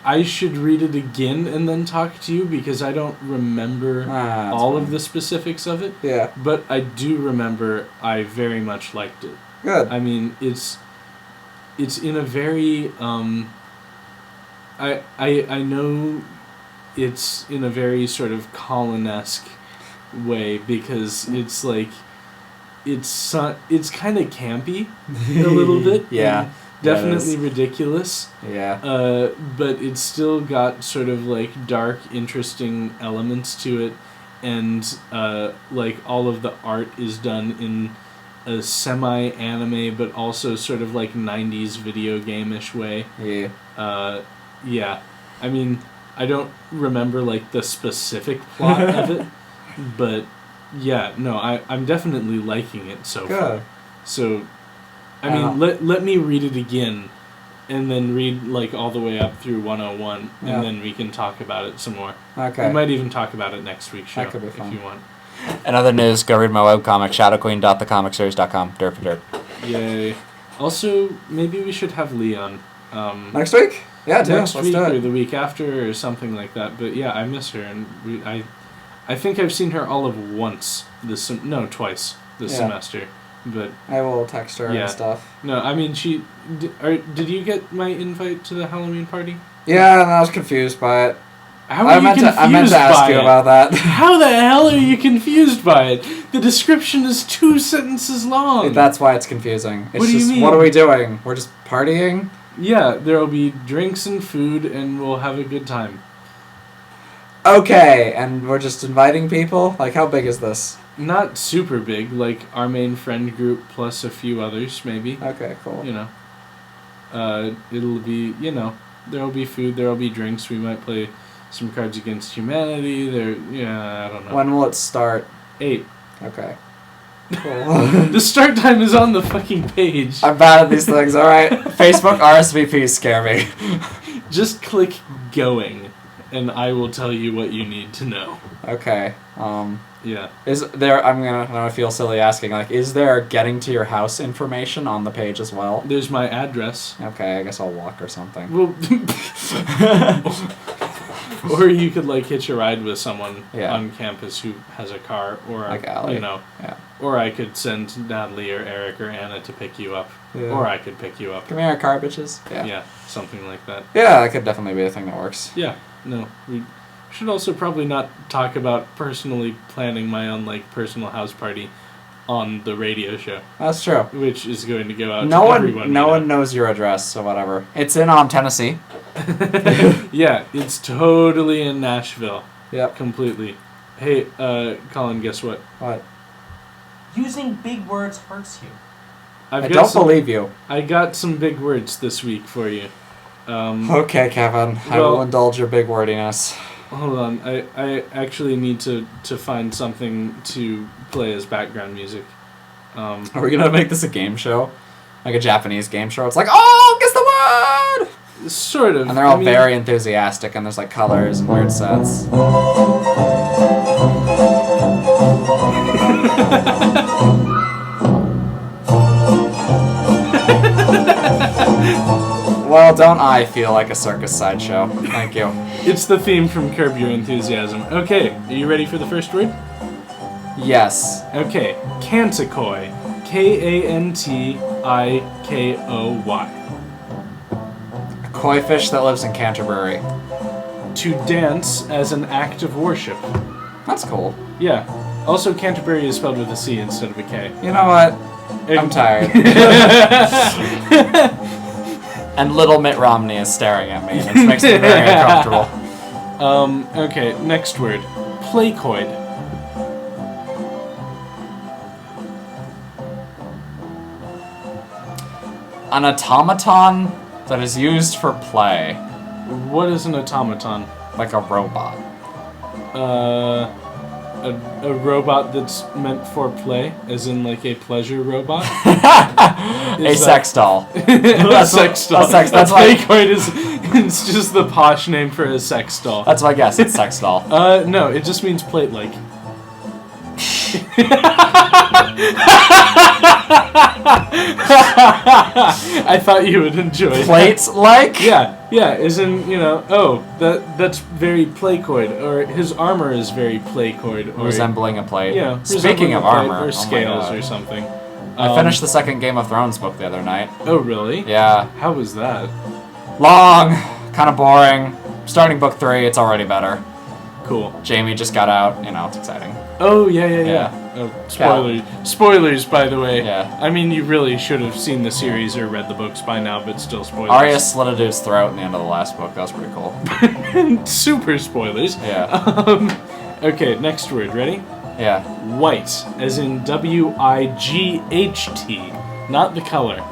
Speaker 11: I should read it again and then talk to you because I don't remember all of the specifics of it.
Speaker 12: Yeah.
Speaker 11: But I do remember I very much liked it.
Speaker 12: Good.
Speaker 11: I mean, it's in a very I know it's in a very sort of Colin-esque way because it's kind of campy a little bit.
Speaker 12: Yeah.
Speaker 11: definitely ridiculous.
Speaker 12: Yeah.
Speaker 11: But it's still got sort of like dark, interesting elements to it, and like all of the art is done in a semi-anime, but also sort of like 90s video game-ish way.
Speaker 12: Yeah.
Speaker 11: Yeah. I mean, I don't remember like the specific plot of it, but yeah, no, I'm definitely liking it so far. So, I mean, let me read it again, and then read like all the way up through 101, and then we can talk about it some more.
Speaker 12: Okay.
Speaker 11: We might even talk about it next week's show
Speaker 12: That could be fun.
Speaker 11: if you want.
Speaker 12: In other news, go read my webcomic, shadowqueen.thecomicseries.com. Derp derp.
Speaker 11: Yay. Also, maybe we should have Leon.
Speaker 12: Next week? Yeah,
Speaker 11: next
Speaker 12: let's
Speaker 11: week
Speaker 12: do it.
Speaker 11: or the week after or something like that. But yeah, I miss her, and I think I've seen her all of once twice this semester. But
Speaker 12: I will text her and stuff.
Speaker 11: No, I mean did you get my invite to the Halloween party?
Speaker 12: Yeah, and I was confused by it.
Speaker 11: How are you confused
Speaker 12: I meant to ask you about that.
Speaker 11: How the hell are you confused by it? The description is 2 sentences long.
Speaker 12: That's why it's confusing. It's
Speaker 11: what do you mean?
Speaker 12: What are we doing? We're just partying?
Speaker 11: Yeah, there will be drinks and food, and we'll have a good time.
Speaker 12: Okay, and we're just inviting people? Like, how big is this?
Speaker 11: Not super big, like our main friend group plus a few others, maybe.
Speaker 12: Okay, cool.
Speaker 11: You know. It'll be, there'll be food, there'll be drinks, we might play some Cards Against Humanity, I don't know.
Speaker 12: When will it start?
Speaker 11: 8.
Speaker 12: Okay.
Speaker 11: Cool. The start time is on the fucking page.
Speaker 12: I'm bad at these things, alright? Facebook RSVPs scare me.
Speaker 11: Just click going, and I will tell you what you need to know.
Speaker 12: Okay.
Speaker 11: Yeah.
Speaker 12: Is there? I'm gonna feel silly asking. Like, is there getting to your house information on the page as well?
Speaker 11: There's my address.
Speaker 12: Okay, I guess I'll walk or something.
Speaker 11: Well, or you could like hitch a ride with someone on campus who has a car, or
Speaker 12: like Allie.
Speaker 11: Or I could send Natalie or Eric or Anna to pick you up, or I could pick you up.
Speaker 12: Come here, car bitches.
Speaker 11: Yeah, something like that.
Speaker 12: Yeah, that could definitely be a thing that works.
Speaker 11: Yeah. No, we should also probably not talk about personally planning my own like personal house party on the radio show.
Speaker 12: That's true.
Speaker 11: Which is going to go out to everyone.
Speaker 12: No one knows your address, so whatever. It's in Tennessee.
Speaker 11: Yeah, it's totally in Nashville.
Speaker 12: Yep.
Speaker 11: Completely. Hey, Colin, guess what?
Speaker 12: What?
Speaker 3: Using big words hurts you.
Speaker 12: I don't believe you.
Speaker 11: I got some big words this week for you.
Speaker 12: Okay, Kevin. I will indulge your big wordiness.
Speaker 11: Hold on. I actually need to find something to play as background music.
Speaker 12: Are we going to make this a game show? Like a Japanese game show? It's like, oh, guess the word!
Speaker 11: Sort of.
Speaker 12: And they're all very enthusiastic, and there's like colors and weird sets. Well, don't I feel like a circus sideshow? Thank you.
Speaker 11: It's the theme from Curb Your Enthusiasm. Okay, are you ready for the first word?
Speaker 12: Yes.
Speaker 11: Okay, Kantakoi. Kantikoy.
Speaker 12: A koi fish that lives in Canterbury.
Speaker 11: To dance as an act of worship.
Speaker 12: That's cool.
Speaker 11: Yeah. Also, Canterbury is spelled with a C instead of a K.
Speaker 12: You know what? I'm tired. And little Mitt Romney is staring at me, and it makes me very uncomfortable.
Speaker 11: Okay, next word. Placoid.
Speaker 12: An automaton that is used for play.
Speaker 11: What is an automaton?
Speaker 12: Like a robot.
Speaker 11: A robot that's meant for play, as in like a pleasure robot?
Speaker 12: A sex doll.
Speaker 11: A sex doll.
Speaker 12: That's
Speaker 11: Placoid is it's just the posh name for a sex doll.
Speaker 12: That's my guess, it's sex doll.
Speaker 11: No, it just means plate-like. I thought you would enjoy that.
Speaker 12: Plate-like?
Speaker 11: Yeah, as in, that's very placoid, or his armor is very placoid. Or
Speaker 12: resembling a plate.
Speaker 11: Yeah.
Speaker 12: Speaking of armor.
Speaker 11: Or scales or something.
Speaker 12: I finished the second Game of Thrones book the other night.
Speaker 11: Oh, really?
Speaker 12: Yeah.
Speaker 11: How was that?
Speaker 12: Long, kind of boring. Starting book 3, it's already better.
Speaker 11: Cool.
Speaker 12: Jamie just got out, it's exciting.
Speaker 11: Oh, yeah. Oh, spoilers, by the way.
Speaker 12: Yeah.
Speaker 11: I mean, you really should have seen the series or read the books by now, but still spoilers.
Speaker 12: Arya slit a dude's throat in the end of the last book. That was pretty cool.
Speaker 11: Super spoilers.
Speaker 12: Yeah.
Speaker 11: Okay, next word. Ready?
Speaker 12: Yeah.
Speaker 11: Wight, as in W-I-G-H-T, not the color.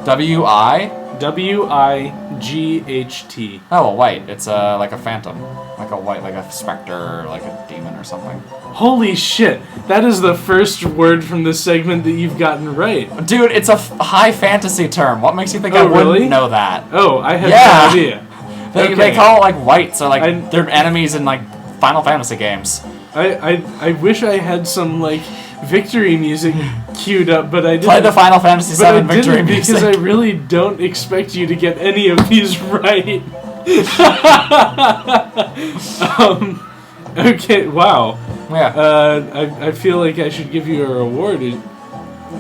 Speaker 12: W-I?
Speaker 11: W-I-G-H-T.
Speaker 12: Oh, Wight. It's like a phantom. Like a white, like a specter, or like a demon or something.
Speaker 11: Holy shit! That is the first word from this segment that you've gotten right.
Speaker 12: Dude, it's a high fantasy term. What makes you think I wouldn't know that?
Speaker 11: Oh, I had no idea.
Speaker 12: They call it like whites, or like they're enemies in like Final Fantasy games.
Speaker 11: I wish I had some like victory music queued up, but I didn't.
Speaker 12: Play the Final Fantasy VII victory music.
Speaker 11: Because I really don't expect you to get any of these right. Okay, wow.
Speaker 12: Yeah.
Speaker 11: I feel like I should give you a reward.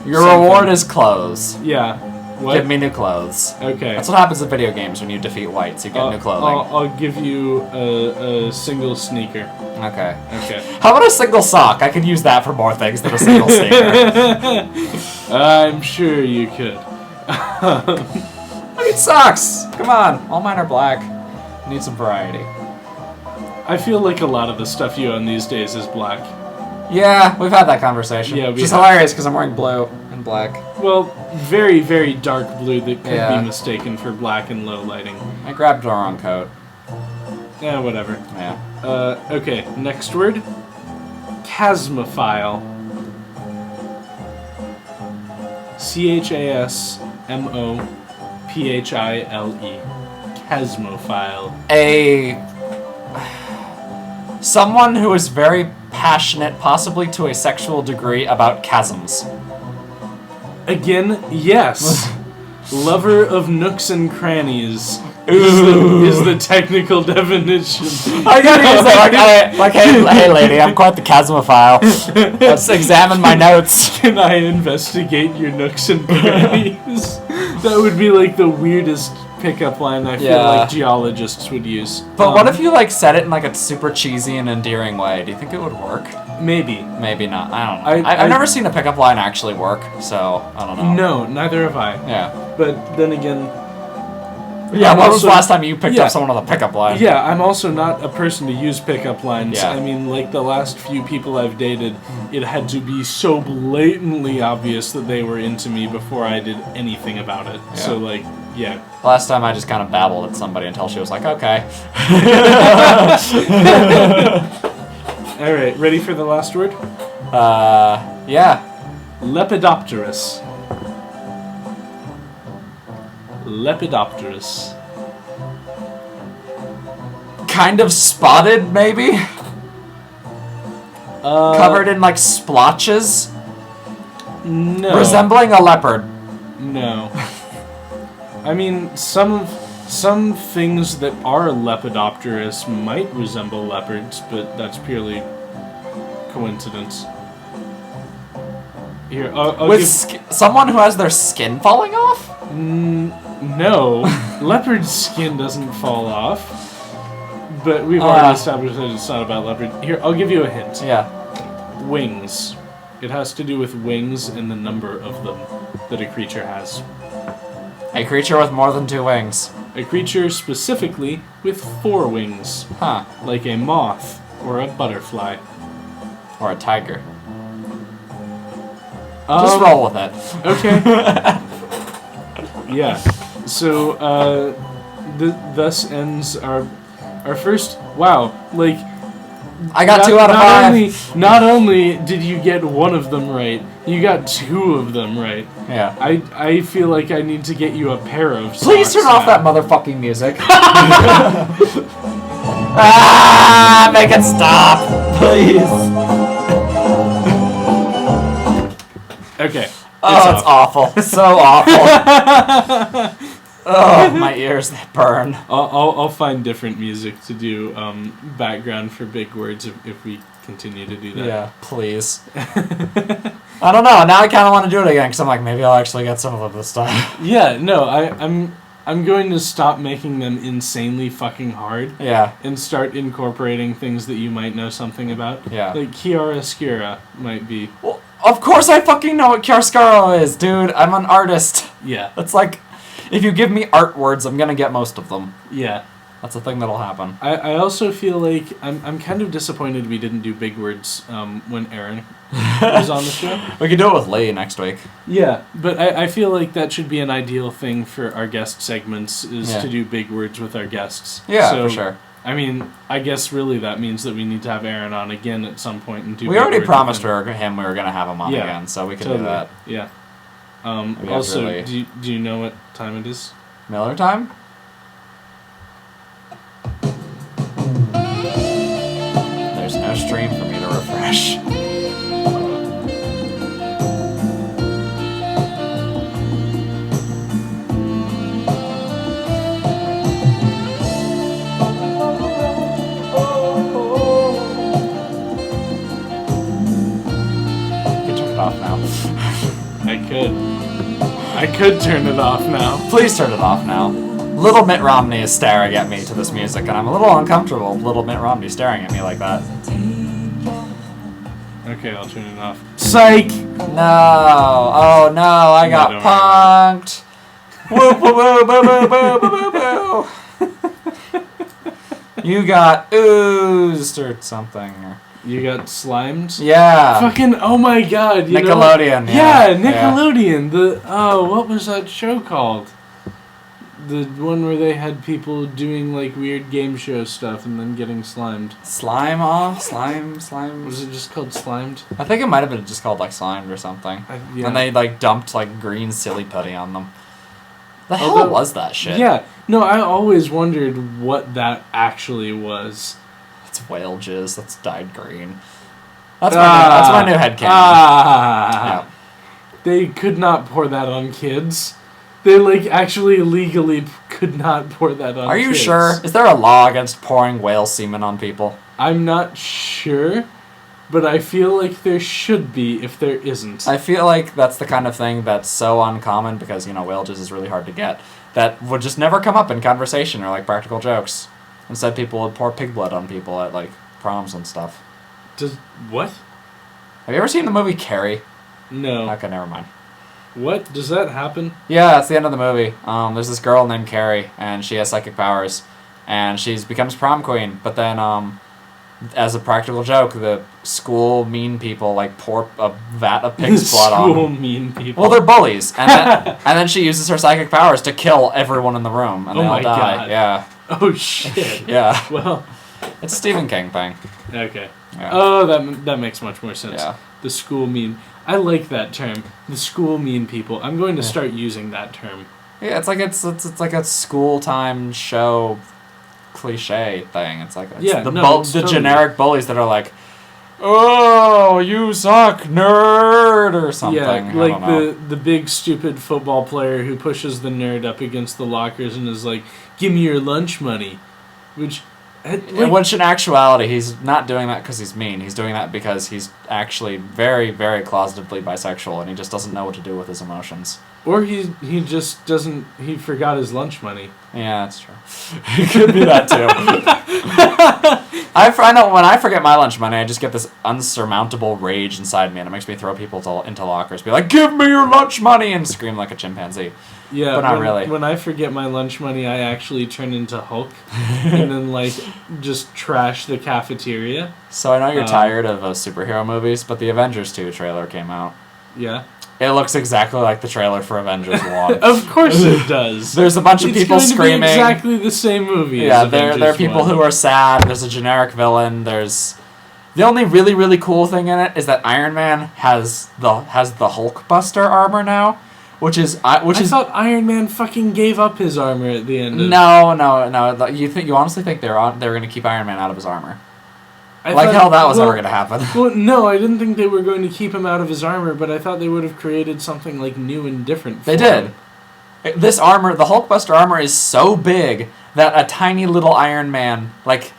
Speaker 12: Your reward is clothes.
Speaker 11: Yeah. What?
Speaker 12: Give me new clothes.
Speaker 11: Okay.
Speaker 12: That's what happens in video games when you defeat whites. You get new clothing.
Speaker 11: I'll give you a single sneaker.
Speaker 12: Okay.
Speaker 11: How
Speaker 12: about a single sock? I could use that for more things than a single sneaker.
Speaker 11: I'm sure you could.
Speaker 12: Look at socks. Come on. All mine are black. Need some variety.
Speaker 11: I feel like a lot of the stuff you own these days is black.
Speaker 12: Yeah, we've had that conversation.
Speaker 11: Yeah,
Speaker 12: which is hilarious because I'm wearing blue and black.
Speaker 11: Well, very, very dark blue that could be mistaken for black in low lighting.
Speaker 12: I grabbed the wrong coat.
Speaker 11: Yeah, whatever.
Speaker 12: Yeah.
Speaker 11: Okay, next word. Chasmophile. C-H-A-S-M-O-P-H-I-L-E. Chasmophile.
Speaker 12: Someone who is very passionate, possibly to a sexual degree, about chasms.
Speaker 11: Again, yes. Lover of nooks and crannies is the technical definition.
Speaker 12: I gotta use that. Like, hey, lady, I'm quite the chasmophile. Let's examine my notes.
Speaker 11: Can I investigate your nooks and crannies? That would be like the weirdest pickup line I feel like geologists would use.
Speaker 12: But what if you like said it in like a super cheesy and endearing way? Do you think it would work?
Speaker 11: Maybe.
Speaker 12: Maybe not. I don't know. I've never seen a pickup line actually work, so I don't know.
Speaker 11: No, neither have I.
Speaker 12: Yeah.
Speaker 11: But then again...
Speaker 12: Yeah, when was the last time you picked up someone with a pickup line?
Speaker 11: Yeah, I'm also not a person to use pickup lines.
Speaker 12: Yeah.
Speaker 11: I mean, like the last few people I've dated, it had to be so blatantly obvious that they were into me before I did anything about it.
Speaker 12: Yeah.
Speaker 11: So, like, yeah.
Speaker 12: Last time I just kind of babbled at somebody until she was like, okay.
Speaker 11: Alright, ready for the last word?
Speaker 12: Yeah.
Speaker 11: Lepidopterus. Lepidopterus.
Speaker 12: Kind of spotted, maybe? Covered in, like, splotches?
Speaker 11: No.
Speaker 12: Resembling a leopard?
Speaker 11: No. I mean, some things that are lepidopterous might resemble leopards, but that's purely coincidence. Here, I'll
Speaker 12: With
Speaker 11: give...
Speaker 12: someone who has their skin falling off?
Speaker 11: No. Leopard skin doesn't fall off. But we've already established that it's not about leopard. Here, I'll give you a hint.
Speaker 12: Yeah.
Speaker 11: Wings. It has to do with wings and the number of them that a creature has.
Speaker 12: A creature with more than 2 wings.
Speaker 11: A creature specifically with 4 wings.
Speaker 12: Huh.
Speaker 11: Like a moth or a butterfly.
Speaker 12: Or a tiger. Just roll with it.
Speaker 11: Okay. Yeah. So, thus ends our first... Wow. Like...
Speaker 12: I got 2 out of 5.
Speaker 11: Not only did you get one of them right, you got 2 of them right.
Speaker 12: Yeah.
Speaker 11: I feel like I need to get you a pair of socks.
Speaker 12: Please turn off that motherfucking music. Make it stop, please.
Speaker 11: Okay.
Speaker 12: It's awful. So awful. Oh, my ears, they burn.
Speaker 11: I'll find different music to do background for big words if we continue to do that.
Speaker 12: Yeah, please. I don't know. Now I kind of want to do it again because I'm like, maybe I'll actually get some of this stuff.
Speaker 11: Yeah, no, I'm I'm going to stop making them insanely fucking hard.
Speaker 12: Yeah.
Speaker 11: And start incorporating things that you might know something about.
Speaker 12: Yeah.
Speaker 11: Like chiaroscuro might be.
Speaker 12: Well, of course I fucking know what chiaroscuro is, dude. I'm an artist.
Speaker 11: Yeah.
Speaker 12: It's like, if you give me art words, I'm gonna get most of them.
Speaker 11: Yeah.
Speaker 12: That's a thing that'll happen.
Speaker 11: I also feel like I'm kind of disappointed we didn't do big words when Aaron was on the show.
Speaker 12: We could do it with Lee next week.
Speaker 11: Yeah, but I feel like that should be an ideal thing for our guest segments is to do big words with our guests.
Speaker 12: Yeah,
Speaker 11: so,
Speaker 12: for sure.
Speaker 11: I mean, I guess really that means that we need to have Aaron on again at some point and do.
Speaker 12: We
Speaker 11: big
Speaker 12: already
Speaker 11: words
Speaker 12: promised
Speaker 11: with
Speaker 12: him we were gonna have him on again, so we can do that.
Speaker 11: Yeah.
Speaker 12: We
Speaker 11: Also,
Speaker 12: really...
Speaker 11: do you know what time it is?
Speaker 12: Miller time? There's no stream for me to refresh.
Speaker 11: I could turn it off now.
Speaker 12: Please turn it off now. Little Mitt Romney is staring at me to this music, and I'm a little uncomfortable with Little Mitt Romney staring at me like that.
Speaker 11: Okay, I'll turn it off. Psych!
Speaker 12: No! Oh no, I got punked! Whoop whoop whoop whoop whoop whoop whoop whoop! You got oozed or something.
Speaker 11: You got slimed?
Speaker 12: Yeah.
Speaker 11: Fucking, oh my god.
Speaker 12: Nickelodeon.
Speaker 11: Yeah, Nickelodeon. Yeah. What was that show called? The one where they had people doing like weird game show stuff and then getting slimed.
Speaker 12: Slime off? Slime?
Speaker 11: Was it just called Slimed?
Speaker 12: I think it might have been just called like Slimed or something.
Speaker 11: Yeah.
Speaker 12: And they like dumped like green silly putty on them. The hell was that shit?
Speaker 11: Yeah. No, I always wondered what that actually was.
Speaker 12: It's whale jizz that's dyed green. That's my new headcanon.
Speaker 11: Yeah. They could not pour that on kids. They like actually legally could not pour that on kids.
Speaker 12: Are you sure? Is there a law against pouring whale semen on people?
Speaker 11: I'm not sure, but I feel like there should be if there isn't.
Speaker 12: I feel like that's the kind of thing that's so uncommon because, whale jizz is really hard to get. That would just never come up in conversation or like practical jokes. Instead, people would pour pig blood on people at, like, proms and stuff.
Speaker 11: What?
Speaker 12: Have you ever seen the movie Carrie?
Speaker 11: No.
Speaker 12: Okay, never mind.
Speaker 11: What? Does that happen?
Speaker 12: Yeah, it's the end of the movie. There's this girl named Carrie, and she has psychic powers. And she becomes prom queen. But then, as a practical joke, the school mean people, like, pour a vat of pig's blood on.
Speaker 11: School mean people.
Speaker 12: Well, they're bullies. And then she uses her psychic powers to kill everyone in the room. And they all die.
Speaker 11: God.
Speaker 12: Yeah.
Speaker 11: Oh, shit.
Speaker 12: Yeah.
Speaker 11: Well.
Speaker 12: It's a Stephen King thing.
Speaker 11: Okay.
Speaker 12: Yeah.
Speaker 11: Oh, that makes much more sense.
Speaker 12: Yeah.
Speaker 11: The school mean. I like that term. The school mean people. I'm going to start using that term.
Speaker 12: Yeah, it's like like a school time show cliche thing. It's like the generic bullies that are like, "Oh, you suck, nerd," or something.
Speaker 11: Yeah, like the big stupid football player who pushes the nerd up against the lockers and is like, "Give me your lunch money," which
Speaker 12: in actuality, he's not doing that because he's mean. He's doing that because he's actually very, very closetedly bisexual, and he just doesn't know what to do with his emotions.
Speaker 11: Or he just doesn't. He forgot his lunch money.
Speaker 12: Yeah, that's true. It could be that too. I know when I forget my lunch money, I just get this unsurmountable rage inside me, and it makes me throw people into lockers, be like, "Give me your lunch money!" and scream like a chimpanzee.
Speaker 11: Yeah,
Speaker 12: but not really.
Speaker 11: When I forget my lunch money, I actually turn into Hulk, and then like just trash the cafeteria.
Speaker 12: So I know you're tired of superhero movies, but the Avengers 2 trailer came out.
Speaker 11: Yeah.
Speaker 12: It looks exactly like the trailer for Avengers 1.
Speaker 11: Of course it does.
Speaker 12: There's a bunch of people screaming.
Speaker 11: It's exactly the same movie.
Speaker 12: Yeah,
Speaker 11: as
Speaker 12: there are people who are sad. There's a generic villain. There's the only really, really cool thing in it is that Iron Man has the Hulkbuster armor now, which is I
Speaker 11: thought Iron Man fucking gave up his armor at the end.
Speaker 12: No. You honestly think they're going to keep Iron Man out of his armor? That was ever going to happen.
Speaker 11: Well, no, I didn't think they were going to keep him out of his armor, but I thought they would have created something like new and different.
Speaker 12: They did. This armor, the Hulkbuster armor, is so big that a tiny little Iron Man, like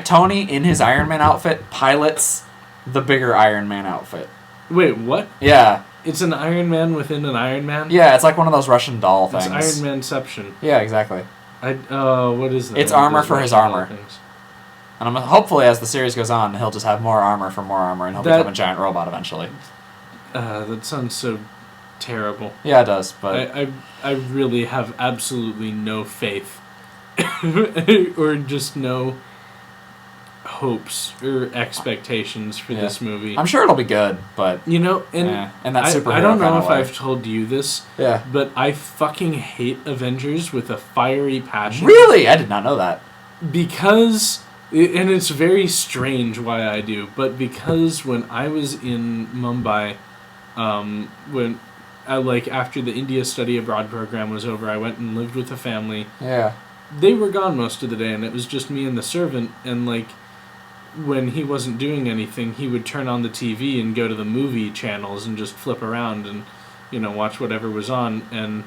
Speaker 12: Tony in his Iron Man outfit, pilots the bigger Iron Man outfit.
Speaker 11: Wait, what?
Speaker 12: Yeah.
Speaker 11: It's an Iron Man within an Iron Man?
Speaker 12: Yeah, it's like one of those Russian doll things.
Speaker 11: It's Iron Manception.
Speaker 12: Yeah, exactly.
Speaker 11: What is that?
Speaker 12: It's armor for his armor.
Speaker 11: Things.
Speaker 12: And hopefully, as the series goes on, he'll just have more armor for more armor, and he'll become a giant robot eventually.
Speaker 11: That sounds so terrible.
Speaker 12: Yeah, it does, but...
Speaker 11: I really have absolutely no faith. or just no hopes or expectations for this movie.
Speaker 12: I'm sure it'll be good, but...
Speaker 11: You know, and
Speaker 12: that superhero
Speaker 11: I don't know if
Speaker 12: way.
Speaker 11: I've told you this,
Speaker 12: yeah,
Speaker 11: but I fucking hate Avengers with a fiery passion.
Speaker 12: Really? I did not know that.
Speaker 11: Because, and it's very strange why I do, but because when I was in Mumbai, when after the India study abroad program was over, I went and lived with a family.
Speaker 12: Yeah.
Speaker 11: They were gone most of the day, and it was just me and the servant, and when he wasn't doing anything, he would turn on the TV and go to the movie channels and just flip around and, watch whatever was on. And,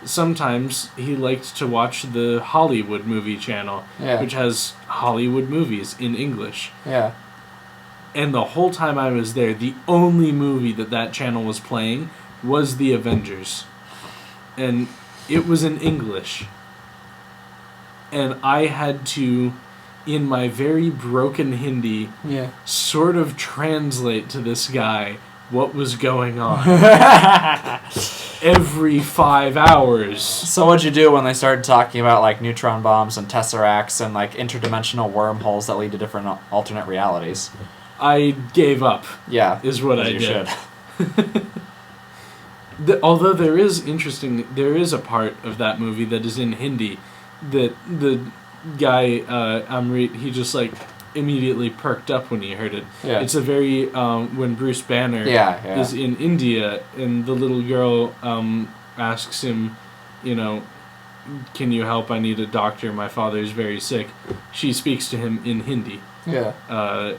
Speaker 11: sometimes he liked to watch the Hollywood movie channel, which has Hollywood movies in English.
Speaker 12: Yeah.
Speaker 11: And the whole time I was there, the only movie that channel was playing was The Avengers. And it was in English. And I had to, in my very broken Hindi, sort of translate to this guy what was going on. Every 5 hours.
Speaker 12: So what'd you do when they started talking about, neutron bombs and tesseracts and, interdimensional wormholes that lead to different alternate realities?
Speaker 11: I gave up.
Speaker 12: Yeah.
Speaker 11: Is what I
Speaker 12: did.
Speaker 11: Should. Although there is a part of that movie that is in Hindi that the guy Amrit, he just immediately perked up when he heard it.
Speaker 12: Yeah.
Speaker 11: It's a very when Bruce Banner is in India and the little girl asks him, can you help? I need a doctor. My father's very sick. She speaks to him in Hindi.
Speaker 12: Yeah.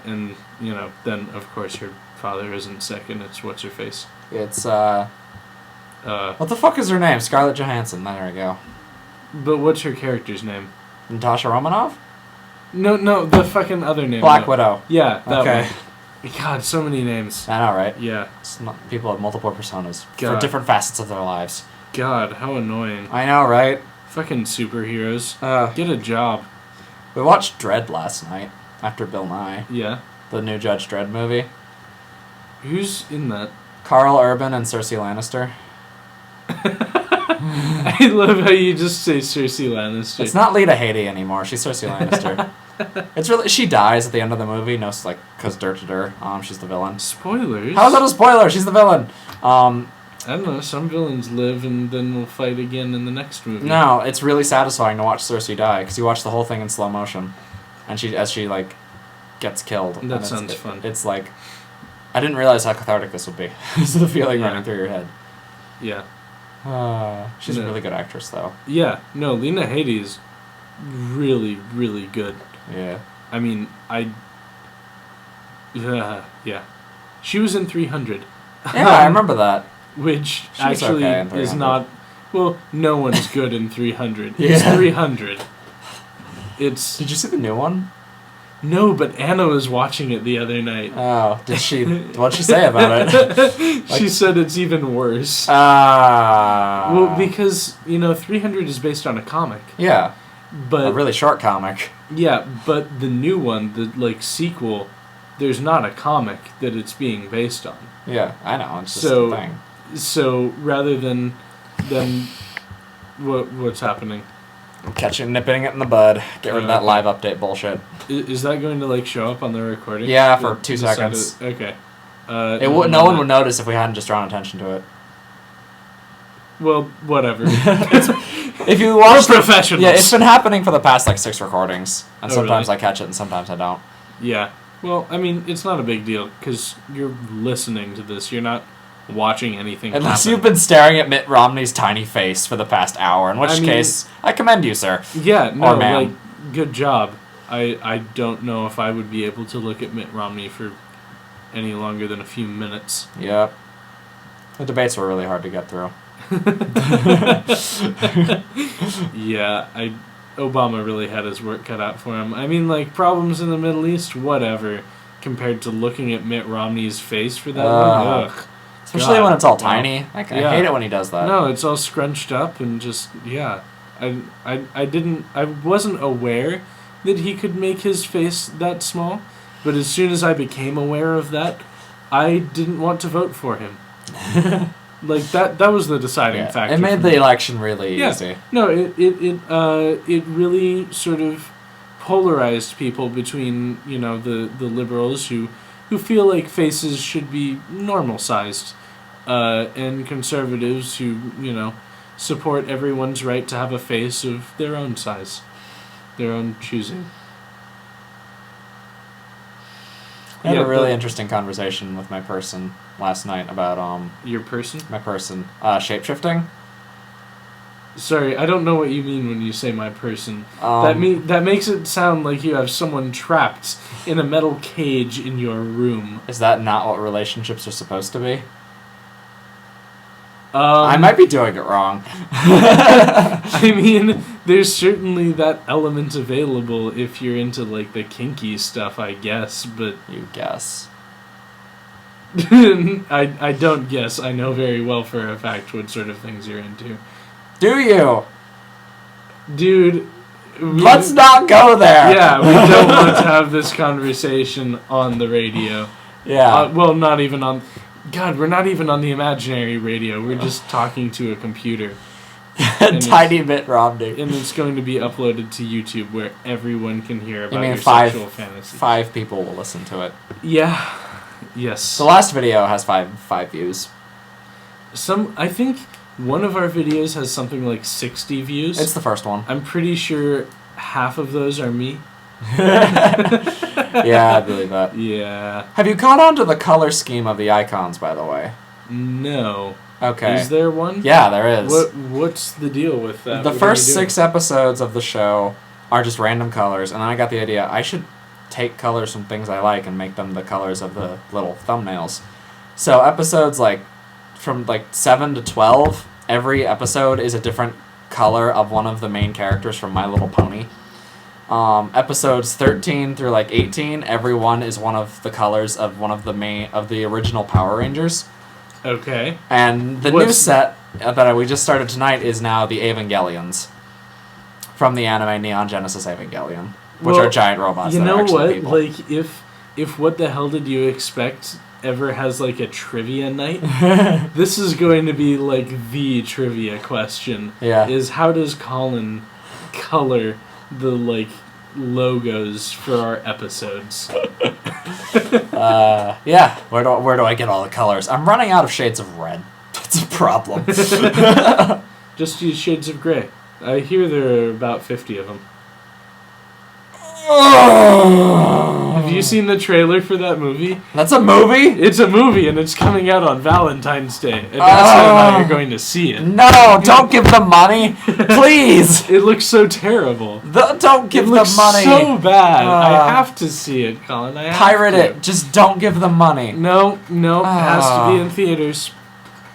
Speaker 11: And then of course her father isn't sick, and it's what's her face.
Speaker 12: It's what the fuck is her name? Scarlett Johansson. There we go.
Speaker 11: But what's her character's name?
Speaker 12: Natasha Romanoff?
Speaker 11: No, the fucking other name.
Speaker 12: Black Widow.
Speaker 11: Yeah, that
Speaker 12: okay.
Speaker 11: one. God, so many names.
Speaker 12: I know, right?
Speaker 11: Yeah.
Speaker 12: People have multiple personas
Speaker 11: God.
Speaker 12: for different facets of their lives.
Speaker 11: God, how annoying.
Speaker 12: I know, right?
Speaker 11: Fucking superheroes. Get a job.
Speaker 12: We watched Dredd last night after Bill Nye.
Speaker 11: Yeah.
Speaker 12: The new Judge Dredd movie.
Speaker 11: Who's in that?
Speaker 12: Carl Urban and Cersei Lannister.
Speaker 11: I love how you just say Cersei Lannister.
Speaker 12: It's not Lita Headey anymore. She's Cersei Lannister. It's really she dies at the end of the movie. No, it's cause dirt to dirt. She's the villain.
Speaker 11: Spoilers.
Speaker 12: How is that a spoiler? She's the villain.
Speaker 11: I don't know. Some villains live and then will fight again in the next movie.
Speaker 12: No, it's really satisfying to watch Cersei die because you watch the whole thing in slow motion, and she gets killed.
Speaker 11: That sounds fun.
Speaker 12: It's I didn't realize how cathartic this would be. This is the feeling running through your head.
Speaker 11: Yeah.
Speaker 12: She's a really good actress, though.
Speaker 11: Yeah. No, Lena Headey is really, really good.
Speaker 12: Yeah.
Speaker 11: I mean, yeah. She was in 300.
Speaker 12: Yeah, I remember that.
Speaker 11: Which actually is not... Well, no one's good in 300.
Speaker 12: Yeah.
Speaker 11: It's 300. It's...
Speaker 12: Did you see the new one?
Speaker 11: No, but Anna was watching it the other night.
Speaker 12: Oh, did she? What'd she say about it?
Speaker 11: She said it's even worse.
Speaker 12: Well,
Speaker 11: because 300 is based on a comic.
Speaker 12: Yeah,
Speaker 11: but
Speaker 12: a really short comic.
Speaker 11: Yeah, but the new one, the sequel, there's not a comic that it's being based on.
Speaker 12: Yeah, I know. It's just a thing.
Speaker 11: So rather than what's happening?
Speaker 12: Nipping it in the bud. Get rid of that live update bullshit.
Speaker 11: Is that going to show up on the recording?
Speaker 12: Yeah, for 2 seconds.
Speaker 11: Okay.
Speaker 12: No one would notice if we hadn't just drawn attention to it.
Speaker 11: Well, whatever.
Speaker 12: If you watch
Speaker 11: We're professionals.
Speaker 12: Yeah, it's been happening for the past 6 recordings, and sometimes
Speaker 11: really?
Speaker 12: I catch it and sometimes I don't.
Speaker 11: Yeah. Well, I mean, it's not a big deal because you're listening to this. You're not watching anything.
Speaker 12: Unless
Speaker 11: happen.
Speaker 12: you've been staring at Mitt Romney's tiny face for the past hour, in which case I commend you, sir.
Speaker 11: Yeah, no,
Speaker 12: or ma'am.
Speaker 11: Good job. I don't know if I would be able to look at Mitt Romney for any longer than a few minutes.
Speaker 12: Yep. The debates were really hard to get through.
Speaker 11: Yeah, Obama really had his work cut out for him. I mean, problems in the Middle East, whatever, compared to looking at Mitt Romney's face for that one. Ugh.
Speaker 12: Especially
Speaker 11: God.
Speaker 12: when it's all
Speaker 11: Wow.
Speaker 12: tiny. I
Speaker 11: Yeah.
Speaker 12: hate it when he does that.
Speaker 11: No, it's all scrunched up and just, yeah. I wasn't aware that he could make his face that small, but as soon as I became aware of that, I didn't want to vote for him. Like, that was the deciding factor.
Speaker 12: It made the election really easy.
Speaker 11: No, it really sort of polarized people between, you know, the liberals who feel like faces should be normal sized, and conservatives who, you know, support everyone's right to have a face of their own size, their own choosing.
Speaker 12: I had a really interesting conversation with my person last night about
Speaker 11: your person?
Speaker 12: My person. Shapeshifting.
Speaker 11: Sorry, I don't know what you mean when you say my person. That makes it sound like you have someone trapped in a metal cage in your room.
Speaker 12: Is that not what relationships are supposed to be? I might be doing it wrong.
Speaker 11: I mean, there's certainly that element available if you're into, like, the kinky stuff, I guess, but...
Speaker 12: You guess.
Speaker 11: I don't guess. I know very well for a fact what sort of things you're into.
Speaker 12: Do you?
Speaker 11: Dude...
Speaker 12: Let's not go there!
Speaker 11: Yeah, we don't want to have this conversation on the radio.
Speaker 12: Yeah.
Speaker 11: Well, not even on... God, we're not even on the imaginary radio. We're just talking to a computer.
Speaker 12: Tiny bit Romney.
Speaker 11: And it's going to be uploaded to YouTube where everyone can hear about your
Speaker 12: sexual
Speaker 11: fantasy.
Speaker 12: 5 people will listen to it.
Speaker 11: Yeah. Yes.
Speaker 12: The last video has 5 views.
Speaker 11: I think one of our videos has something like 60 views.
Speaker 12: It's the first one.
Speaker 11: I'm pretty sure half of those are me.
Speaker 12: Yeah, I believe that.
Speaker 11: Yeah.
Speaker 12: Have you caught on to the color scheme of the icons, by the way?
Speaker 11: No.
Speaker 12: Okay.
Speaker 11: Is there one?
Speaker 12: Yeah, there is.
Speaker 11: What's the deal with that?
Speaker 12: The first 6 episodes of the show are just random colors, and then I got the idea I should take colors from things I like and make them the colors of the little thumbnails. So episodes from 7 to 12, every episode is a different color of one of the main characters from My Little Pony. Episodes 13 through 18, every one is one of the colors of one of the original Power Rangers.
Speaker 11: Okay.
Speaker 12: And the new set that we just started tonight is now the Evangelions from the anime Neon Genesis Evangelion, which are giant robots.
Speaker 11: You
Speaker 12: that
Speaker 11: know
Speaker 12: are actually
Speaker 11: what?
Speaker 12: people.
Speaker 11: Like if What the Hell Did You Expect ever has a trivia night, this is going to be the trivia question.
Speaker 12: Yeah.
Speaker 11: Is how does Colin color the logos for our episodes?
Speaker 12: Yeah. Where do I get all the colors? I'm running out of shades of red. That's a problem.
Speaker 11: Just use shades of gray. I hear there are about 50 of them. Have you seen the trailer for that movie?
Speaker 12: That's a movie?
Speaker 11: It's a movie, and it's coming out on Valentine's Day. And that's how you're going to see it.
Speaker 12: No, don't give them money. Please.
Speaker 11: It looks so terrible.
Speaker 12: Don't give them money.
Speaker 11: It looks so bad. I have to see it, Colin. I have
Speaker 12: Pirate
Speaker 11: to.
Speaker 12: it. Just don't give them money.
Speaker 11: No. It has to be in theaters.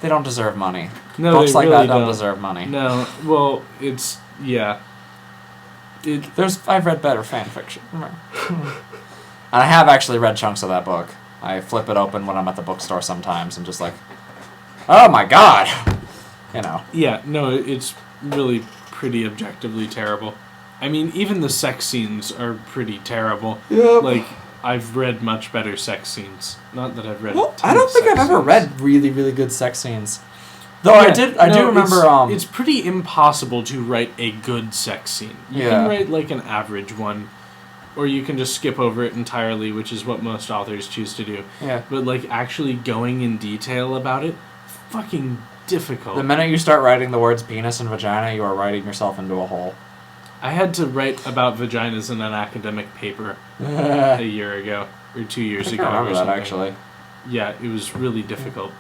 Speaker 12: They don't deserve money.
Speaker 11: No,
Speaker 12: Books
Speaker 11: they
Speaker 12: like
Speaker 11: really
Speaker 12: that don't deserve money.
Speaker 11: No, well, it's... Yeah.
Speaker 12: I've read better fan fiction. And I have actually read chunks of that book. I flip it open when I'm at the bookstore sometimes and just oh my god! You know.
Speaker 11: Yeah, no, it's really pretty objectively terrible. I mean, even the sex scenes are pretty terrible.
Speaker 12: Yep.
Speaker 11: I've read much better sex scenes. Not that I've read
Speaker 12: I don't think I've ever read really, really good sex scenes. Though I do remember.
Speaker 11: It's pretty impossible to write a good sex scene. You can write an average one, or you can just skip over it entirely, which is what most authors choose to do.
Speaker 12: Yeah.
Speaker 11: But actually going in detail about it, fucking difficult.
Speaker 12: The minute you start writing the words penis and vagina, you are writing yourself into a hole.
Speaker 11: I had to write about vaginas in an academic paper a year ago or 2 years ago.
Speaker 12: I remember
Speaker 11: or
Speaker 12: that
Speaker 11: something.
Speaker 12: actually.
Speaker 11: Yeah, it was really difficult.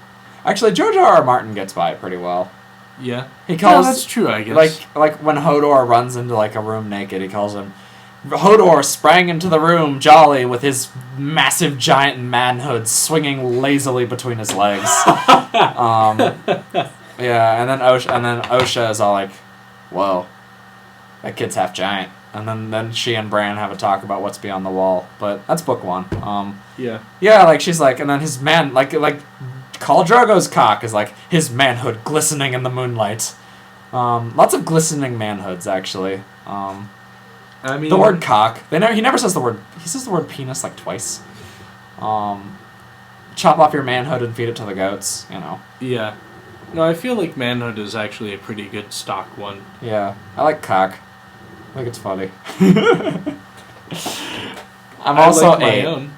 Speaker 12: Actually, George R.R. Martin gets by it pretty well.
Speaker 11: Yeah.
Speaker 12: He calls
Speaker 11: that's true, I guess.
Speaker 12: Like when Hodor runs into a room naked, he calls him Hodor sprang into the room jolly with his massive giant manhood swinging lazily between his legs. Yeah, and then Osha is all whoa, that kid's half giant. And then she and Bran have a talk about what's beyond the wall. But that's book 1.
Speaker 11: Yeah.
Speaker 12: Yeah, she's and then his man, Khal Drogo's cock is like his manhood glistening in the moonlight. Lots of glistening manhoods, actually.
Speaker 11: I mean,
Speaker 12: the word cock. He never says the word. He says the word penis like twice. Chop off your manhood and feed it to the goats. You know.
Speaker 11: Yeah. No, I feel like manhood is actually a pretty good stock one.
Speaker 12: Yeah, I like cock. I think it's funny. I'm also
Speaker 11: like my
Speaker 12: 8.
Speaker 11: own.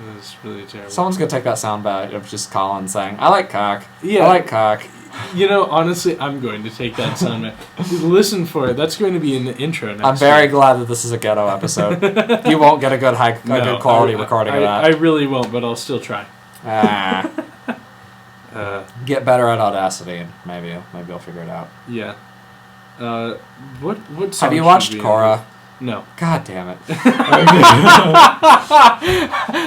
Speaker 11: That's really terrible.
Speaker 12: Someone's gonna take that soundbite of just Colin saying, "I like cock."
Speaker 11: Yeah.
Speaker 12: I like cock.
Speaker 11: You know, honestly, I'm going to take that soundbite. Listen for it. That's going to be in the intro next
Speaker 12: I'm very
Speaker 11: week.
Speaker 12: glad that this is a ghetto episode. You won't get a good good quality recording of that.
Speaker 11: I really won't, but I'll still try.
Speaker 12: Get better at Audacity, and maybe I'll figure it out.
Speaker 11: Yeah. What song
Speaker 12: Have you
Speaker 11: should
Speaker 12: watched
Speaker 11: we
Speaker 12: Korra?
Speaker 11: end? No.
Speaker 12: God damn it.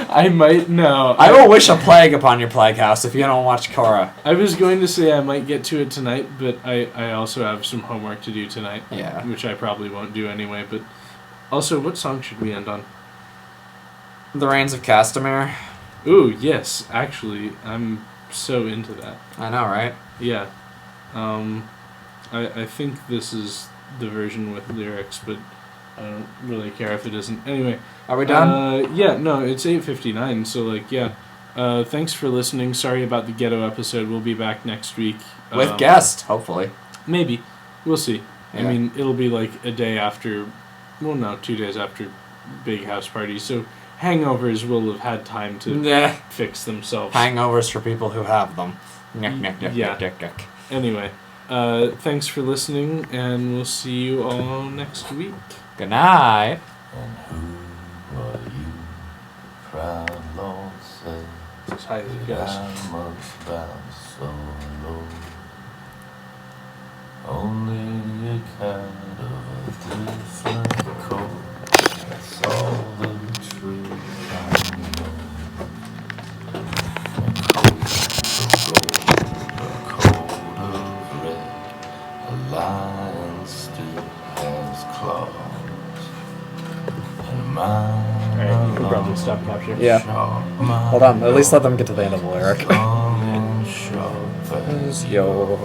Speaker 11: I might know.
Speaker 12: I will wish a plague upon your plague house if you don't watch Korra.
Speaker 11: I was going to say I might get to it tonight, but I also have some homework to do tonight.
Speaker 12: Yeah.
Speaker 11: Which I probably won't do anyway, but also, what song should we end on?
Speaker 12: The Reigns of Castamere.
Speaker 11: Ooh, yes. Actually, I'm so into that.
Speaker 12: I know, right?
Speaker 11: Yeah. I think this is the version with lyrics, but I don't really care if it isn't. Anyway.
Speaker 12: Are we done?
Speaker 11: Yeah, no, it's 8:59, so, like, yeah. Thanks for listening. Sorry about the ghetto episode. We'll be back next week.
Speaker 12: With guests, hopefully.
Speaker 11: Maybe. We'll see.
Speaker 12: Yeah.
Speaker 11: I mean, it'll be, like, a day after... Well, no, 2 days after Big House Party, so hangovers will have had time to fix themselves.
Speaker 12: Hangovers for people who have them.
Speaker 11: Yeah. Anyway, thanks for listening, and we'll see you all next week.
Speaker 12: Good night.
Speaker 5: And who are you, proud Lord, say,
Speaker 11: As high as it goes.
Speaker 5: I must bow so low? Only a cat of a different coat. That's all the truth I know. A coat of red, a lion still has claws. And mine
Speaker 12: Alright, you can probably stop capture.
Speaker 5: Yeah.
Speaker 12: Hold on, at least let them get to the end of the lyric.
Speaker 5: Sharp as
Speaker 12: Yo.